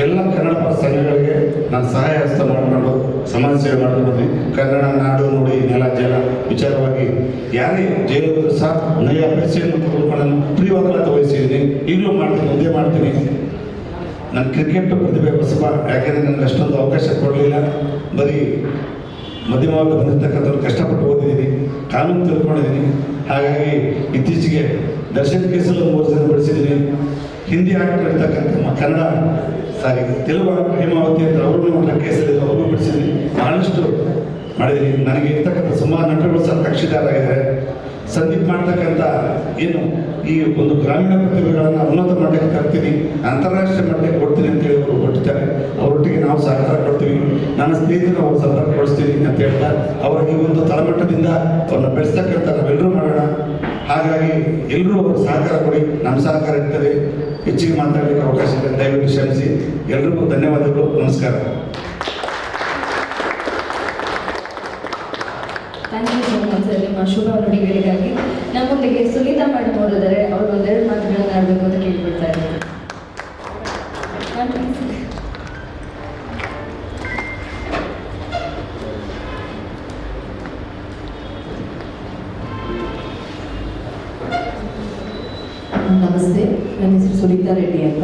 ಎಲ್ಲ ಕನ್ನಡ ಪರ ಸಂಘಗಳಿಗೆ ನಾನು ಸಹಾಯ ಹಸ್ತ ಮಾಡಿಕೊಂಡು ಸಮಾಜ ಸೇವೆ ಮಾಡ್ಕೊಂಡು ಕನ್ನಡ ನಾಡು ನುಡಿ ನೆಲ ಜಲ ವಿಚಾರವಾಗಿ ಯಾರೇ ಜೈಲು ಸಹ ನಯ ಪೈಸೆಯನ್ನು ತೆಗೆದುಕೊಂಡು ಪ್ರಿಯವಾಗಲಾತ ವಹಿಸಿದ್ದೀನಿ. ಈಗಲೂ ಮಾಡ್ತೀನಿ, ಮುಂದೆ ಮಾಡ್ತೀನಿ. ನನ್ನ ಕ್ರಿಕೆಟ್ ಪ್ರತಿಭೆ ಹೊಸಬ, ಯಾಕೆಂದರೆ ನನಗೆ ಅಷ್ಟೊಂದು ಅವಕಾಶ ಕೊಡಲಿಲ್ಲ. ಬರೀ ಮಧ್ಯಮವಾಗಿ ಬಂದಿರ್ತಕ್ಕಂಥವ್ರು ಕಷ್ಟಪಟ್ಟು ಓದಿದ್ದೀನಿ, ಕಾನೂನು ತಿಳ್ಕೊಂಡಿದ್ದೀನಿ. ಹಾಗಾಗಿ ಇತ್ತೀಚೆಗೆ ದರ್ಶನ್ ಕೇಸಲ್ಲಿ 3 ಜನ ಬಿಡಿಸಿದ್ದೀನಿ. ಹಿಂದಿ ಆಕ್ಟರ್ ಇರ್ತಕ್ಕಂಥ ಕನ್ನಡ ತೆಲುಗು ಹೇಮಾವತಿ ಅಂತ ಅವ್ರನ್ನೂ ಕೇಸಲ್ಲಿ ಅವ್ರನ್ನೂ ಬಿಡಿಸಿದ್ದೀನಿ. ಭಾಳಷ್ಟು ಮಾಡಿದ್ದೀನಿ. ನನಗೆ ಇರ್ತಕ್ಕಂಥ ಸುಮಾರು ನಟರುಗಳು ಸಹ ಕಕ್ಷಿದಾರರಾಗಿದ್ದಾರೆ. ಸಂದೀಪ್ ಮಾಡ್ತಕ್ಕಂಥ ಏನು ಈ ಒಂದು ಗ್ರಾಮೀಣ ಪ್ರತಿಭೆಗಳನ್ನು ಉನ್ನತ ಮಟ್ಟಕ್ಕೆ ತರ್ತೀನಿ, ಅಂತಾರಾಷ್ಟ್ರೀಯ ಮಟ್ಟಕ್ಕೆ ಕೊಡ್ತೀನಿ ಅಂತೇಳಿ ಅವರು ಕೊಟ್ಟಿದ್ದಾರೆ. ಅವರೊಟ್ಟಿಗೆ ನಾವು ಸಹಕಾರ ಕೊಡ್ತೀವಿ. ನನ್ನ ಸ್ನೇಹಿತರು ಅವರು ಸಂಪರ್ಕಗೊಳಿಸ್ತೀನಿ ಅಂತ ಹೇಳ್ತಾರೆ. ಅವರಿಗೆ ಒಂದು ತಳಮಟ್ಟದಿಂದ ಅವ್ರನ್ನ ಬೆಳೆಸ್ತಕ್ಕಂಥ ನಾವೆಲ್ಲರೂ ಮಾಡೋಣ. ಹಾಗಾಗಿ ಎಲ್ಲರೂ ಅವರು ಸಹಕಾರ ಕೊಡಿ, ನಮ್ಮ ಸಹಕಾರ ಇರ್ತದೆ. ಹೆಚ್ಚಿಗೆ ಮಾತಾಡಲಿಕ್ಕೆ ಅವಕಾಶ ಇದೆ, ದಯವಿಟ್ಟು ಕ್ಷಮಿಸಿ. ಎಲ್ರಿಗೂ ಧನ್ಯವಾದಗಳು, ನಮಸ್ಕಾರ. Thank you so much sir, ನಿಮ್ಮ ಶುಭ ನುಡಿಗಳಿಗಾಗಿ. ನಮ್ಮೊಂದಿಗೆ ಸುನೀತಾ ಮೇಡಮ್ ಅವರಿದ್ದಾರೆ. ಅವರು ಒಂದೆರಡು ಮಾತುಗಳನ್ನು ಆಡಬೇಕು ಅಂತ ಕೇಳ್ಬಿಡ್ತಾ ಇದ್ದಾರೆ. ನಮಸ್ತೆ, ನನ್ನ ಹೆಸರು ಸುನೀತಾ ರೆಡ್ಡಿ ಅಂತ.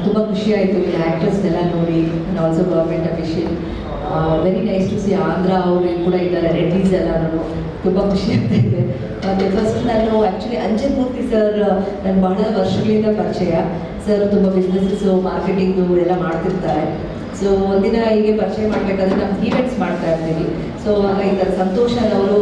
ತುಂಬ ಖುಷಿಯಾಯಿತು ಇಲ್ಲಿ ಆ್ಯಕ್ಟರ್ಸ್ನೆಲ್ಲ ನೋಡಿ, and also government official. Very nice to see. Andhra ಅವರು ಕೂಡ ಇದ್ದಾರೆ, ರೆಡ್ಡೀಸ್ ಎಲ್ಲರೂ. ತುಂಬ ಖುಷಿ ಆಗ್ತಾ ಇದೆ. ಮತ್ತು ಫಸ್ಟ್ ನಾನು ಆ್ಯಕ್ಚುಲಿ ಅಂಜನ್ ಮೂರ್ತಿ ಸರ್ ನನ್ನ ಬಹಳ ವರ್ಷಗಳಿಂದ ಪರಿಚಯ. ಸರ್ ತುಂಬ ಬಿಸ್ನೆಸ್ಸು ಮಾರ್ಕೆಟಿಂಗು ಎಲ್ಲ ಮಾಡ್ತಿರ್ತಾರೆ. ಸೊ ಒಂದಿನ ಹೀಗೆ ಪರಿಚಯ ಮಾಡಬೇಕಾದ್ರೆ ನಾವು ಈವೆಂಟ್ಸ್ ಮಾಡ್ತಾ ಇರ್ತೀವಿ. ಸೊ ಆಗ ಈ ಥರ ಸಂತೋಷ್ ಅವರು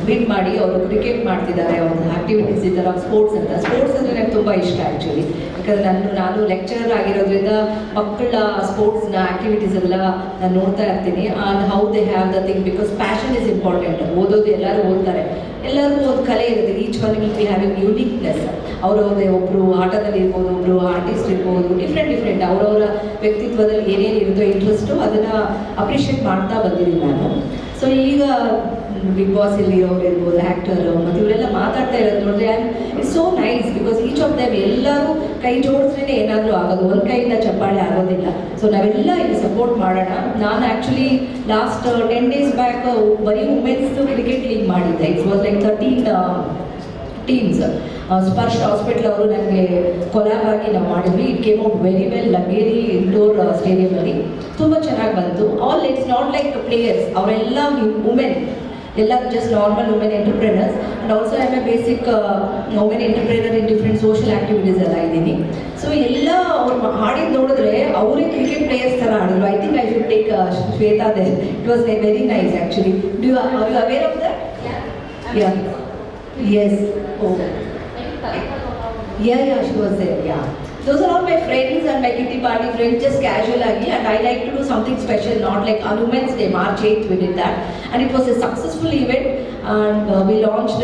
ಮೀಟ್ ಮಾಡಿ ಅವರು ಕ್ರಿಕೆಟ್ ಮಾಡ್ತಿದ್ದಾರೆ, ಅವ್ರದ್ದು ಆ್ಯಕ್ಟಿವಿಟೀಸ್ ಈ ಥರ ಸ್ಪೋರ್ಟ್ಸ್ ಅಂತ. ಸ್ಪೋರ್ಟ್ಸ್ ಅಂದರೆ ನನಗೆ ತುಂಬ ಇಷ್ಟ ಆ್ಯಕ್ಚುಲಿ. ಯಾಕಂದರೆ ನಾನು ಲೆಕ್ಚರರ್ ಆಗಿರೋದ್ರಿಂದ ಮಕ್ಕಳ ಸ್ಪೋರ್ಟ್ಸ್ನ ಆ್ಯಕ್ಟಿವಿಟೀಸ್ ಎಲ್ಲ ನಾನು ನೋಡ್ತಾ ಇರ್ತೀನಿ. And how they have the thing, because passion is important. ಓದೋದು ಎಲ್ಲರೂ ಓದ್ತಾರೆ, ಎಲ್ಲರಿಗೂ ಒಂದು ಕಲೆ ಇರುತ್ತೆ. Each one will be having uniqueness. ಅವರವ್ರದೇ ಒಬ್ಬರು ಆಟದಲ್ಲಿ ಇರ್ಬೋದು, ಒಬ್ಬರು ಆರ್ಟಿಸ್ಟ್ ಇರ್ಬೋದು, ಡಿಫ್ರೆಂಟ್ ಅವರವರ ವ್ಯಕ್ತಿತ್ವದಲ್ಲಿ ಏನೇನು ಇರುತ್ತೋ ಇಂಟ್ರೆಸ್ಟು ಅದನ್ನು ಅಪ್ರಿಷಿಯೇಟ್ ಮಾಡ್ತಾ ಬಂದಿದ್ದೀನಿ ನಾನು. ಸೊ ಈಗ ಬಿಗ್ ಬಾಸ್ ಇಲ್ಲಿ ಅವ್ರು ಇರ್ಬೋದು, ಆ್ಯಕ್ಟರು ಮತ್ತು ಇವರೆಲ್ಲ ಮಾತಾಡ್ತಾ ಇರೋದು ನೋಡಿದ್ರೆ it's so nice. Because each of them ಎಲ್ಲರೂ ಕೈ ಜೋಡಿಸ್ರೇ ಏನಾದರೂ ಆಗೋದು, ಒಂದು ಕೈಯಿಂದ ಚಪ್ಪಾಳೆ ಆಗೋದಿಲ್ಲ. ಸೊ ನಾವೆಲ್ಲ ಇಲ್ಲಿ ಸಪೋರ್ಟ್ ಮಾಡೋಣ. ನಾನು ಆ್ಯಕ್ಚುಲಿ ಲಾಸ್ಟ್ 10 days ಬ್ಯಾಕ್ ಬರೀ ವುಮೆನ್ಸ್ ಕ್ರಿಕೆಟ್ ಲೀಗ್ ಮಾಡಿದ್ದೆ. It's was like 13 teams. Sparsh hospital ಅವರು ನನಗೆ ಕೊಲಾಬ್ ಆಗಿ ನಾವು ಮಾಡಿದ್ವಿ. It came out very well. Laggere indoor ಸ್ಟೇಡಿಯಮಲ್ಲಿ ತುಂಬ ಚೆನ್ನಾಗಿ ಬಂತು. All it's not like players, ಅವರೆಲ್ಲ ವುಮೆನ್, ಎಲ್ಲ just normal women entrepreneurs. And also I am a basic women entrepreneur in different social activities ಎಲ್ಲ ಇದ್ದೀನಿ. ಸೊ ಎಲ್ಲ ಅವ್ರು ಹಾಡಿದ್ದು ನೋಡಿದ್ರೆ ಅವರೇ ಕ್ರಿಕೆಟ್ ಪ್ಲೇಯರ್ಸ್ ಥರ ಆಡಿದ್ರು. I think I should take Shweta there. It was very nice actually. Are you aware of that? Yeah, yes. Oh yeah, she was there. Yeah, those are all my friends and my kitty party friends, just casual agi. And I like to do something special, not like on Women's Day, March 8th we did that, and it was a successful event. And we launched,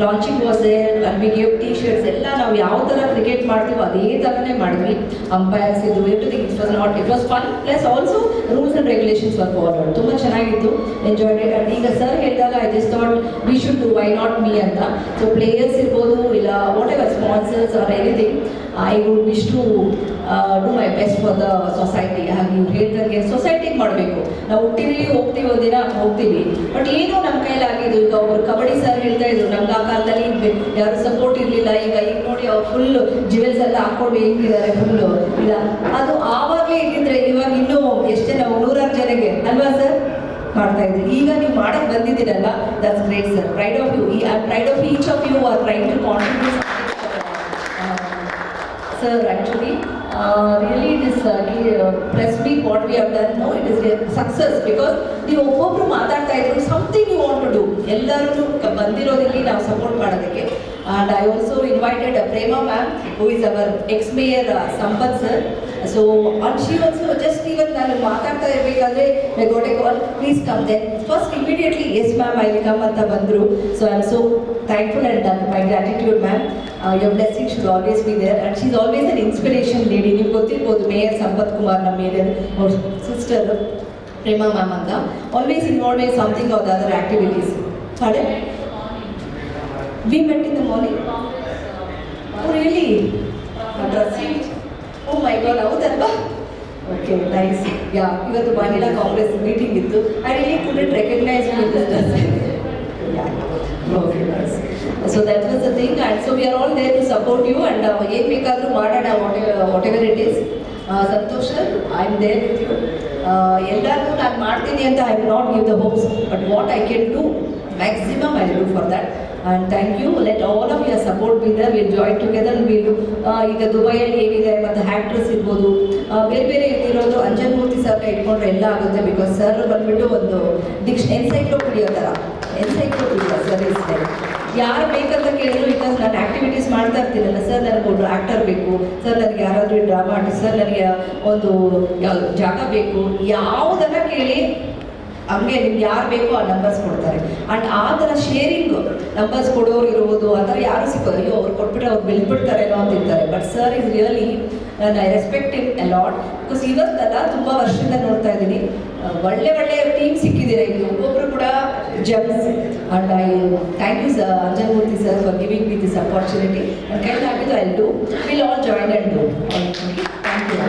launching was there, and we gave t-shirts. Ella ನಾವು ಯಾವ ಥರ cricket ಮಾಡ್ತೀವೋ ಅದೇ ಥರನೇ ಮಾಡಿದ್ವಿ. Umpires ಇದು everything. It was fun. Plus also rules and regulations were followed. ತುಂಬ ಚೆನ್ನಾಗಿತ್ತು, ಎಂಜಾಯ್ಡ್ ಇಟ್. ಆ್ಯಂಡ್ ಈಗ ಸರ್ ಹೇಳಿದಾಗ I just thought we should do, why not me ಅಂತ. ಸೊ ಪ್ಲೇಯರ್ಸ್ ಇರ್ಬೋದು, ಇಲ್ಲ whatever sponsors or anything, I would wish to do my best for the society. ಹಾಗೆ ಇವ್ರು ಹೇಳಿದಂಗೆ ಸೊಸೈಟಿಗೆ ಮಾಡಬೇಕು. ನಾವು ಹುಟ್ಟಿದೀವಿ, ಹೋಗ್ತೀವಿ, ಒಂದಿನ ಹೋಗ್ತೀವಿ, ಬಟ್ ಏನೋ ನಮ್ಮ ಕೈಲಾಗಿದ್ದು. ಈಗ ಒಬ್ಬರು ಕಬಡ್ಡಿ ಸರ್ ಹೇಳ್ತಾ ಇದ್ರು, ನಮ್ಗೆ ಆ ಕಾಲದಲ್ಲಿ ಯಾರು ಸಪೋರ್ಟ್ ಇರಲಿಲ್ಲ, ಈಗ ನೋಡಿ ಅವ್ರು ಫುಲ್ ಜಿವೆಲ್ಸ್ ಎಲ್ಲ ಹಾಕೊಂಡು ಹೆಂಗಿದ್ದಾರೆ ಫುಲ್ಲು ಇಲ್ಲ. ಅದು ಆವಾಗಲೇ ಇದ್ದಿದ್ರೆ ಇವಾಗ ಇನ್ನೂ ಎಷ್ಟು ಜನ, 100 ಜನಕ್ಕೆ ಅಲ್ವಾ ಸರ್ ಮಾಡ್ತಾ ಇದ್ರಿ. ಈಗ ನೀವು ಮಾಡಕ್ಕೆ ಬಂದಿದ್ದೀರಲ್ಲ, that's great sir. Pride of you. I am pride of each of you are trying to contribute. Sir, actually, really this press meet what we have done, no, it is a success because ನೀವು ಒಬ್ಬೊಬ್ರು ಮಾತಾಡ್ತಾ ಇದ್ರು, something you want to do. ಎಲ್ಲರೂ ಬಂದಿರೋದಕ್ಕೆ ನಾವು support ಮಾಡೋದಕ್ಕೆ. And I also invited Prema ma'am, who is our ex-mayor Sampath sir. So, and she also just even ನಾನು ಮಾತಾಡ್ತಾ ಇರಬೇಕಾದ್ರೆ I got a call, please come then. First immediately, yes ma'am, I will come ಅಂತ ಬಂದರು. So I am so thankful and my gratitude ma'am. Your blessing should always be there. And she is always an inspiration lady. ನೀವು ಗೊತ್ತಿರ್ಬೋದು, mayor Sampath Kumar ನಮ್ಮ mayor, ಅವ್ರ sister Prema ma'am ಅಂತ, always involve in something are the other activities. Pardon? We met in the morning. Oh really? Oh my God, ಹೌದಲ್ವಾ? Okay, nice. Yeah, ಇವತ್ತು ಮಹಿಳಾ Congress meeting ಇತ್ತು. I really couldn't recognize you in this dress. Yeah, okay, nice. So that was the thing, and so we are all there to support you, and ಏನು ಬೇಕಾದರೂ ಮಾಡೋಣ, whatever it is. Santosh sir, I am there with you. ಎಲ್ಲರೂ ನಾನು ಮಾಡ್ತೀನಿ ಅಂತ I will not give the hopes, but what I can do maximum I do for that. And thank you, let all of your support be there. We'll join together, we'll ಈಗ ದುಬೈಯಲ್ಲಿ ಏನಿದೆ ಮತ್ತು ಹ್ಯಾಕ್ಟ್ರಸ್ ಇರ್ಬೋದು, ಬೇರೆ ಬೇರೆ ಇರೋದು ಅಂಜನ್ಮೂರ್ತಿ ಸರ್ನ ಇಟ್ಕೊಂಡ್ರೆ ಎಲ್ಲ ಆಗುತ್ತೆ. ಬಿಕಾಸ್ ಸರ್ ಬಂದ್ಬಿಟ್ಟು ಒಂದು ಎನ್ಸೈಕ್ಲೋಪೀಡಿಯಾ ಥರ, ಎನ್ಸೈಕ್ಲೋಪೀಡಿಯಾ ಸರ್ ಇಸ್ ಲೈಕ್ ಯಾರು ಬೇಕಂತ ಕೇಳಿದ್ರು. ಬಿಕಾಸ್ ನಾನು ಆ್ಯಕ್ಟಿವಿಟೀಸ್ ಮಾಡ್ತಾ ಇರ್ತೀನಲ್ಲ, ಸರ್ ನನಗೆ ಒಬ್ಬರು ಆ್ಯಕ್ಟರ್ ಬೇಕು, ಸರ್ ನನಗೆ ಯಾರಾದರೂ ಡ್ರಾಮಾ ಆರ್ಟಿಸ್ಟ್, ಸರ್ ನನಗೆ ಒಂದು ಜಾಗ ಬೇಕು, ಯಾವುದನ್ನು ಕೇಳಿ ಹಂಗೆ ನಿಮ್ಗೆ ಯಾರು ಬೇಕೋ ಆ ನಂಬರ್ಸ್ ಕೊಡ್ತಾರೆ. ಆ್ಯಂಡ್ ಆ ಥರ ಶೇರಿಂಗ್ ನಂಬರ್ಸ್ ಕೊಡೋರು ಇರ್ಬೋದು, ಆ ಥರ ಯಾರು ಸಿಕ್ಕೋದು, ಅಯ್ಯೋ ಅವ್ರು ಕೊಟ್ಬಿಟ್ರೆ ಅವ್ರು ಬೆಳ್ಬಿಡ್ತಾರೇನೋ ಅಂತಿರ್ತಾರೆ. But sir is really, I respect him a lot. Because ಇವತ್ತಲ್ಲ, ತುಂಬ ವರ್ಷದಿಂದ ನೋಡ್ತಾ ಇದ್ದೀನಿ, ಒಳ್ಳೆ ಟೀಮ್ ಸಿಕ್ಕಿದ್ದೀರ ಇಲ್ಲಿ, ಒಬ್ಬೊಬ್ಬರು ಕೂಡ gems. And I thank you sir Anjanmurthy sir for giving me this opportunity. And ಕೈಲಾಗಿದ್ದು I do, will all join and do. Thank you.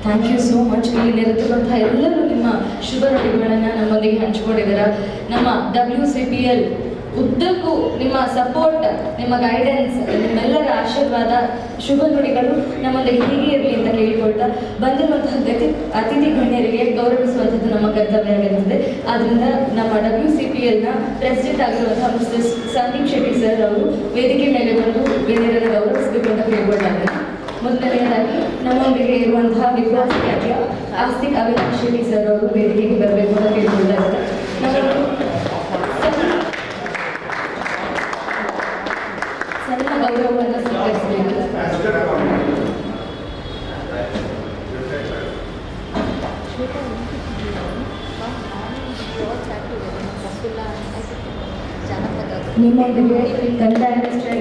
Thank you so much. ಇಲ್ಲಿ ನೆರೆದಿರುವಂಥ ಎಲ್ಲರೂ ನಿಮ್ಮ ಶುಭ ನುಡಿಗಳನ್ನು ನಮ್ಮೊಂದಿಗೆ ಹಂಚಿಕೊಂಡಿದ್ದಾರೆ. ನಮ್ಮ WCPL ಉದ್ದಕ್ಕೂ ನಿಮ್ಮ ಸಪೋರ್ಟ್, ನಿಮ್ಮ ಗೈಡೆನ್ಸ್, ನಿಮ್ಮೆಲ್ಲರ ಆಶೀರ್ವಾದ, ಶುಭ ನುಡಿಗಳು ನಮ್ಮೊಂದಿಗೆ ಹೀಗೆ ಇರಲಿ ಅಂತ ಕೇಳಿಕೊಳ್ತಾ, ಬಂದಿರುವಂತಹ ಅತಿಥಿ ಗಣ್ಯರಿಗೆ ಗೌರವಿಸುವಂಥದ್ದು ನಮ್ಮ ಕರ್ತವ್ಯ ಆಗಿರುತ್ತದೆ. ಆದ್ದರಿಂದ ನಮ್ಮ WCPLನ ಪ್ರೆಸಿಡೆಂಟ್ ಆಗಿರುವಂತಹ ಮಿಸ್ಟರ್ ಸಂದೀಪ್ ಶೆಟ್ಟಿ ಸರ್ ಅವರು ವೇದಿಕೆ ಮೇಲೆ ಬಂದು ಗಣ್ಯರನ್ನು ಗೌರವಿಸಬೇಕು ಅಂತ ಕೇಳ್ಕೊಳ್ತಾರೆ. ಮೊದಲನೆಯದಾಗಿ ನಮ್ಮೊಂದಿಗೆ ಇರುವಂತಹ ವಿದ್ವಾಂಸರಾಜ್ಯ ಆಸ್ತಿಕ್ ಅವಿನಾಶ್ ಶೆಟ್ಟಿ ಸರ್ ಅವರು ವೇದಿಕೆಗೆ ಬರಬೇಕು ಅಂತ ಕೇಳ್ಕೊಳ್ತಾ ಇದ್ದಾರೆ. ಸಣ್ಣ ಗೌರವವನ್ನು ಸ್ವೀಕರಿಸಬೇಕು. ನಿಮ್ಮೊಂದಿಗೆ ಕನ್ನಡ ಇಂಡಸ್ಟ್ರಿ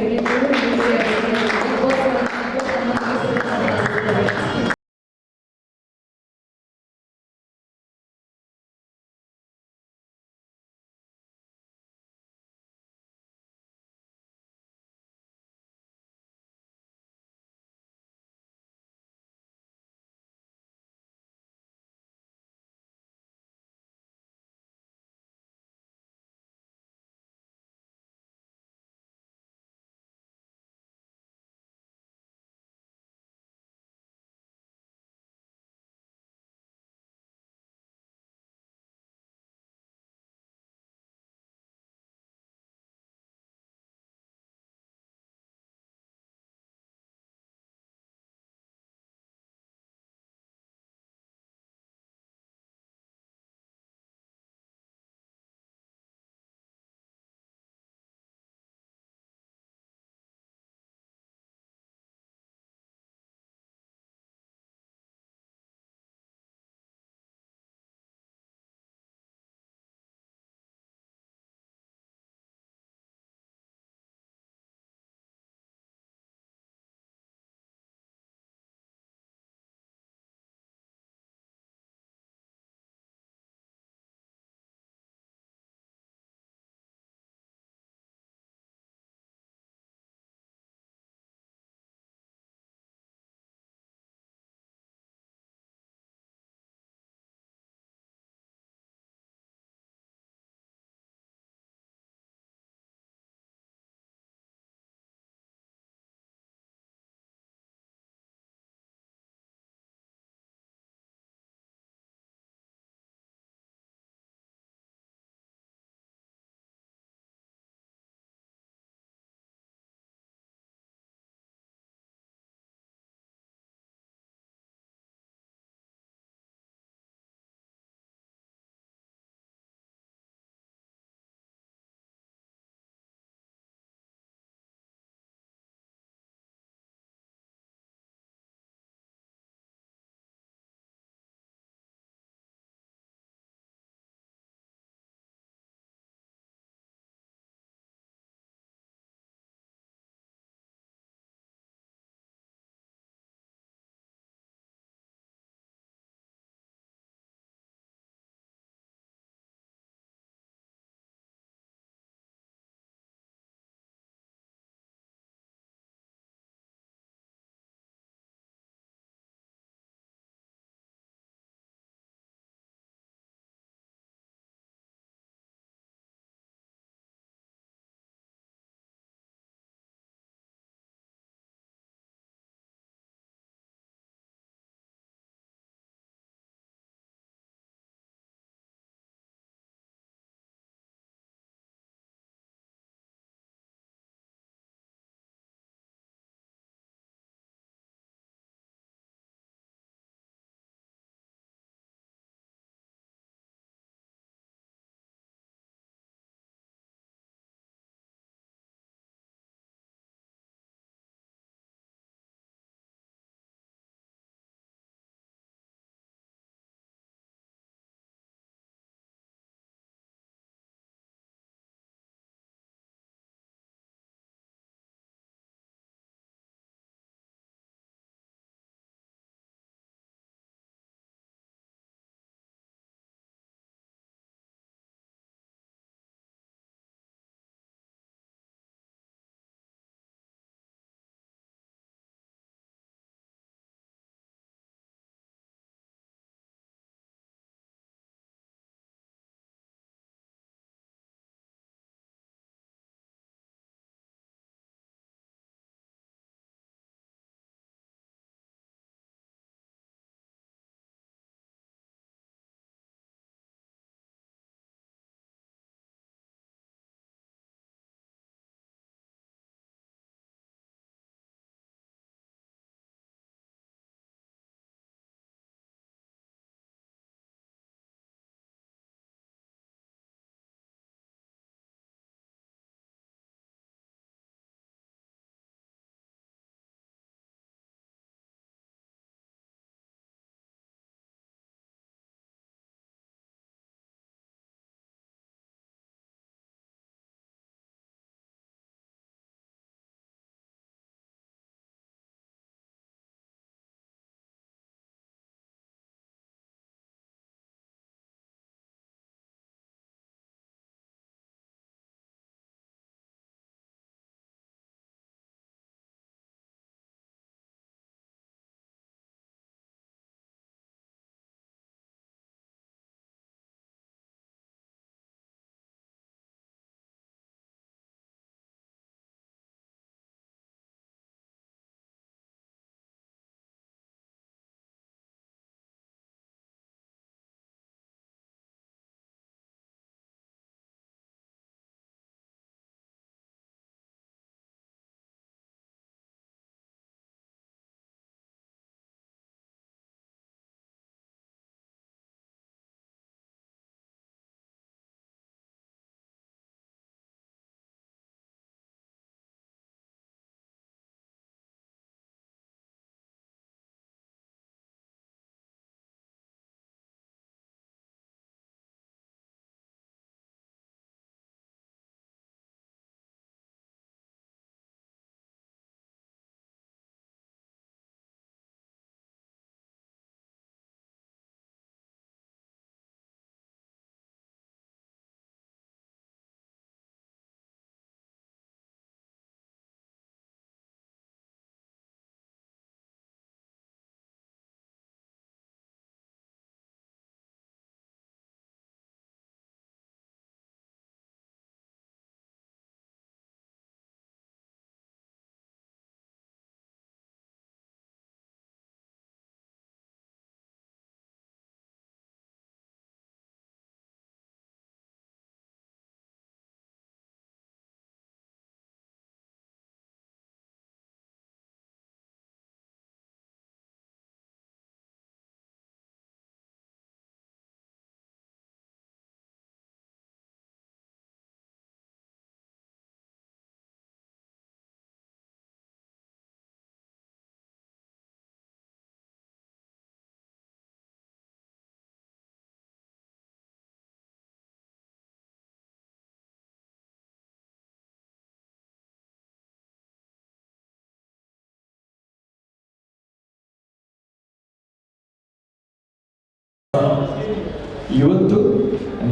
ಇವತ್ತು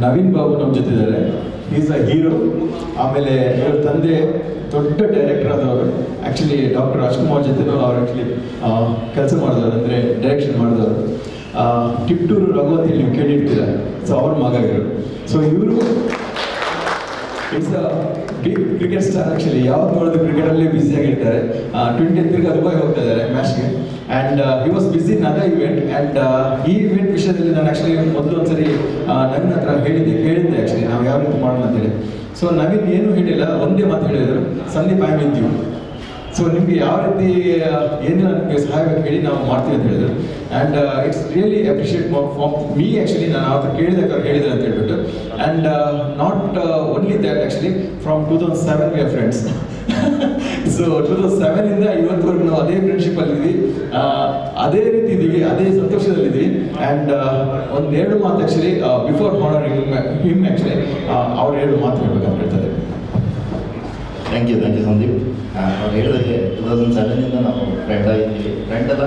ನವೀನ್ ಬಾಬು ನಮ್ಮ ಜೊತೆ ಇದ್ದಾರೆ. Is a hero. ಆಮೇಲೆ ಇವ್ರ ತಂದೆ ದೊಡ್ಡ ಡೈರೆಕ್ಟರ್ ಆದವರು. ಆ್ಯಕ್ಚುಲಿ ಡಾಕ್ಟರ್ ರಾಜ್ಕುಮಾರ್ ಜೊತೆನೂ ಅವ್ರು ಆ್ಯಕ್ಚುಲಿ ಕೆಲಸ ಮಾಡಿದವರು, ಅಂದರೆ ಡೈರೆಕ್ಷನ್ ಮಾಡಿದವರು. ಟಿಪ್ಟೂರು ರಘು ಅಂತ ನೀವು ಕೇಳಿರ್ತೀರ. ಸೊ ಅವ್ರ ಮಗ ಇವರು. ಸೊ ಇವರು it's a big cricket star. Actually ಯಾವ್ದು ನೋಡಿದ್ರು ಕ್ರಿಕೆಟಲ್ಲೇ ಬ್ಯುಸಿಯಾಗಿರ್ತಾರೆ. 20th ತಿರ್ಗಿ ದುಬೈ ಹೋಗ್ತಾ ಇದ್ದಾರೆ ಮ್ಯಾಚ್ಗೆ. And he was busy in other event. And ಈ ಇವೆಂಟ್ ವಿಷಯದಲ್ಲಿ ನಾನು ಆ್ಯಕ್ಚುಲಿ ಮೊದಲು ಒಂದ್ಸರಿ ನನ್ನ ಹತ್ರ ಕೇಳಿದ್ದೆ ಆ್ಯಕ್ಚುಲಿ ನಾವು ಯಾವ ರೀತಿ ಮಾಡೋಣ ಅಂತೇಳಿ. ಸೊ ನವೀನ್ ಏನು ಹೇಳಿಲ್ಲ, ಒಂದೇ ಮಾತು ಹೇಳಿದರು, Sandeep I with you. So ನಿಮಗೆ ಯಾವ ರೀತಿ ಏನೆಲ್ಲ ನಿಮಗೆ ಸಹಾಯ ಬೇಕು ಹೇಳಿ ನಾವು ಮಾಡ್ತೀವಿ ಅಂತ ಹೇಳಿದ್ರು. And it's really appreciate for me. Actually ನಾನು ಅವ್ರ ಕೇಳಿದಾಗ ಅವ್ರು ಹೇಳಿದ್ರು ಅಂತ ಹೇಳ್ಬಿಟ್ಟು. And not only that, actually from 2007 we are friends. So 2007 ಇಂದ ಇವತ್ತುವರೆಗೂ ನಾವು ಅದೇ ಫ್ರೆಂಡ್ಶಿಪ್ಪಲ್ಲಿದ್ವಿ, ಅದೇ ರೀತಿ ಇದ್ದೀವಿ, ಅದೇ ಸಂತೋಷದಲ್ಲಿದ್ವಿ. ಆ್ಯಂಡ್ ಒಂದೆರಡು ಮಾತು actually before honouring him actually ಅವ್ರು 2 ಮಾತು ಹೇಳ್ಬೇಕಂತ ಹೇಳ್ತಾರೆ. Thank you Sandeep. ಅವ್ರು ಹೇಳಿದಾಗೆ 2007 ನಾವು ಫ್ರೆಂಡ್ ಆಗಿದ್ದೀವಿ. ಫ್ರೆಂಡ್ ಅಲ್ಲ,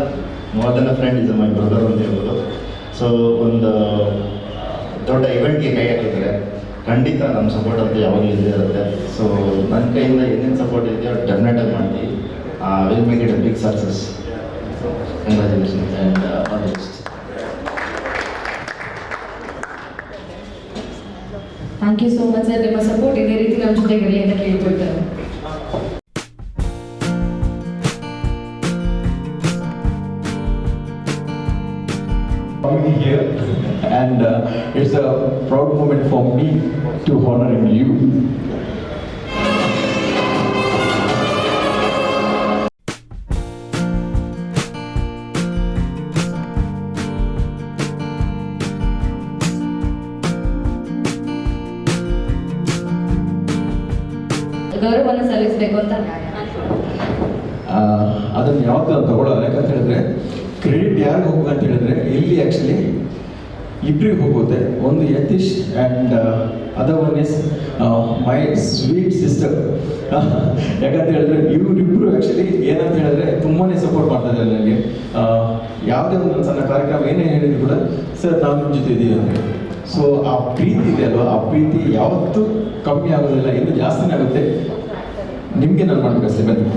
more than a friend is my brother ಅಂತ ಹೇಳ್ಬೋದು. ಸೊ ಒಂದು ದೊಡ್ಡ ಇವೆಂಟ್ಗೆ ಕೈ ಹಾಕಿದ್ದಾರೆ, ಖಂಡಿತ ನಮ್ಮ ಸಪೋರ್ಟ್ ಅಂತ ಯಾವಾಗಲೂ ಇದ್ದೇ ಇರುತ್ತೆ. ಸೊ ನನ್ನ ಕೈಯಿಂದ ಏನೇನು ಸಪೋರ್ಟ್ ಇದೆಯೋ ಡೆಫಿನೆಟಾಗಿ ಮಾಡ್ತೀವಿ. Will make it a big success. Congratulations and all the best. Thank you so much sir. ನಿಮ್ಮ ಸಪೋರ್ಟ್ ಇದೇ ರೀತಿ ನಮ್ಮ ಜೊತೆಗಿರಲಿ ಅಂತ ಕೇಳ್ಕೊಳ್ತಾರೆ. Coming here, and it's a proud moment for me to honoring you. ಗೌರವವನ್ನು ಸಲ್ಲಿಸಬೇಕು ಅಂತ ಅದನ್ನು ಯಾವತ್ತೂ ತಗೊಳ್ಳೋಲ್ಲ. ಯಾಕಂತ ಹೇಳಿದ್ರೆ ಕ್ರೆಡಿಟ್ ಯಾರಿಗೆ ಹೋಗ್ಬೇಕು ಅಂತ ಹೇಳಿದ್ರೆ ಇಲ್ಲಿ ಆ್ಯಕ್ಚುಲಿ ಇಬ್ಬರಿಗೆ ಹೋಗುತ್ತೆ. ಒಂದು Yathish and other one is my sweet sister. ಯಾಕಂತ ಹೇಳಿದ್ರೆ ಇವರಿಬ್ಬರು ಆ್ಯಕ್ಚುಲಿ ಏನಂತ ಹೇಳಿದ್ರೆ ತುಂಬಾ ಸಪೋರ್ಟ್ ಮಾಡ್ತಾ ಇದ್ದಾರೆ ನನಗೆ. ಯಾವುದೇ ಒಂದು ಸಣ್ಣ ಕಾರ್ಯಕ್ರಮ ಏನೇ ಹೇಳಿದ್ರು ಕೂಡ ಸರ್ ನಾವು ನಿಮ್ಮ ಜೊತೆ ಇದ್ದೀವಿ ಅಂತ ಹೇಳಿ. ಸೊ ಆ ಪ್ರೀತಿ ಇದೆ ಅಲ್ವಾ, ಆ ಪ್ರೀತಿ ಯಾವತ್ತೂ ಕಮ್ಮಿ ಆಗೋದಿಲ್ಲ, ಇನ್ನೂ ಜಾಸ್ತಿನೇ ಆಗುತ್ತೆ. ನಿಮಗೆ ನಾನು ಮಾಡಬೇಕಷ್ಟೇ. ಬನ್ನಿ.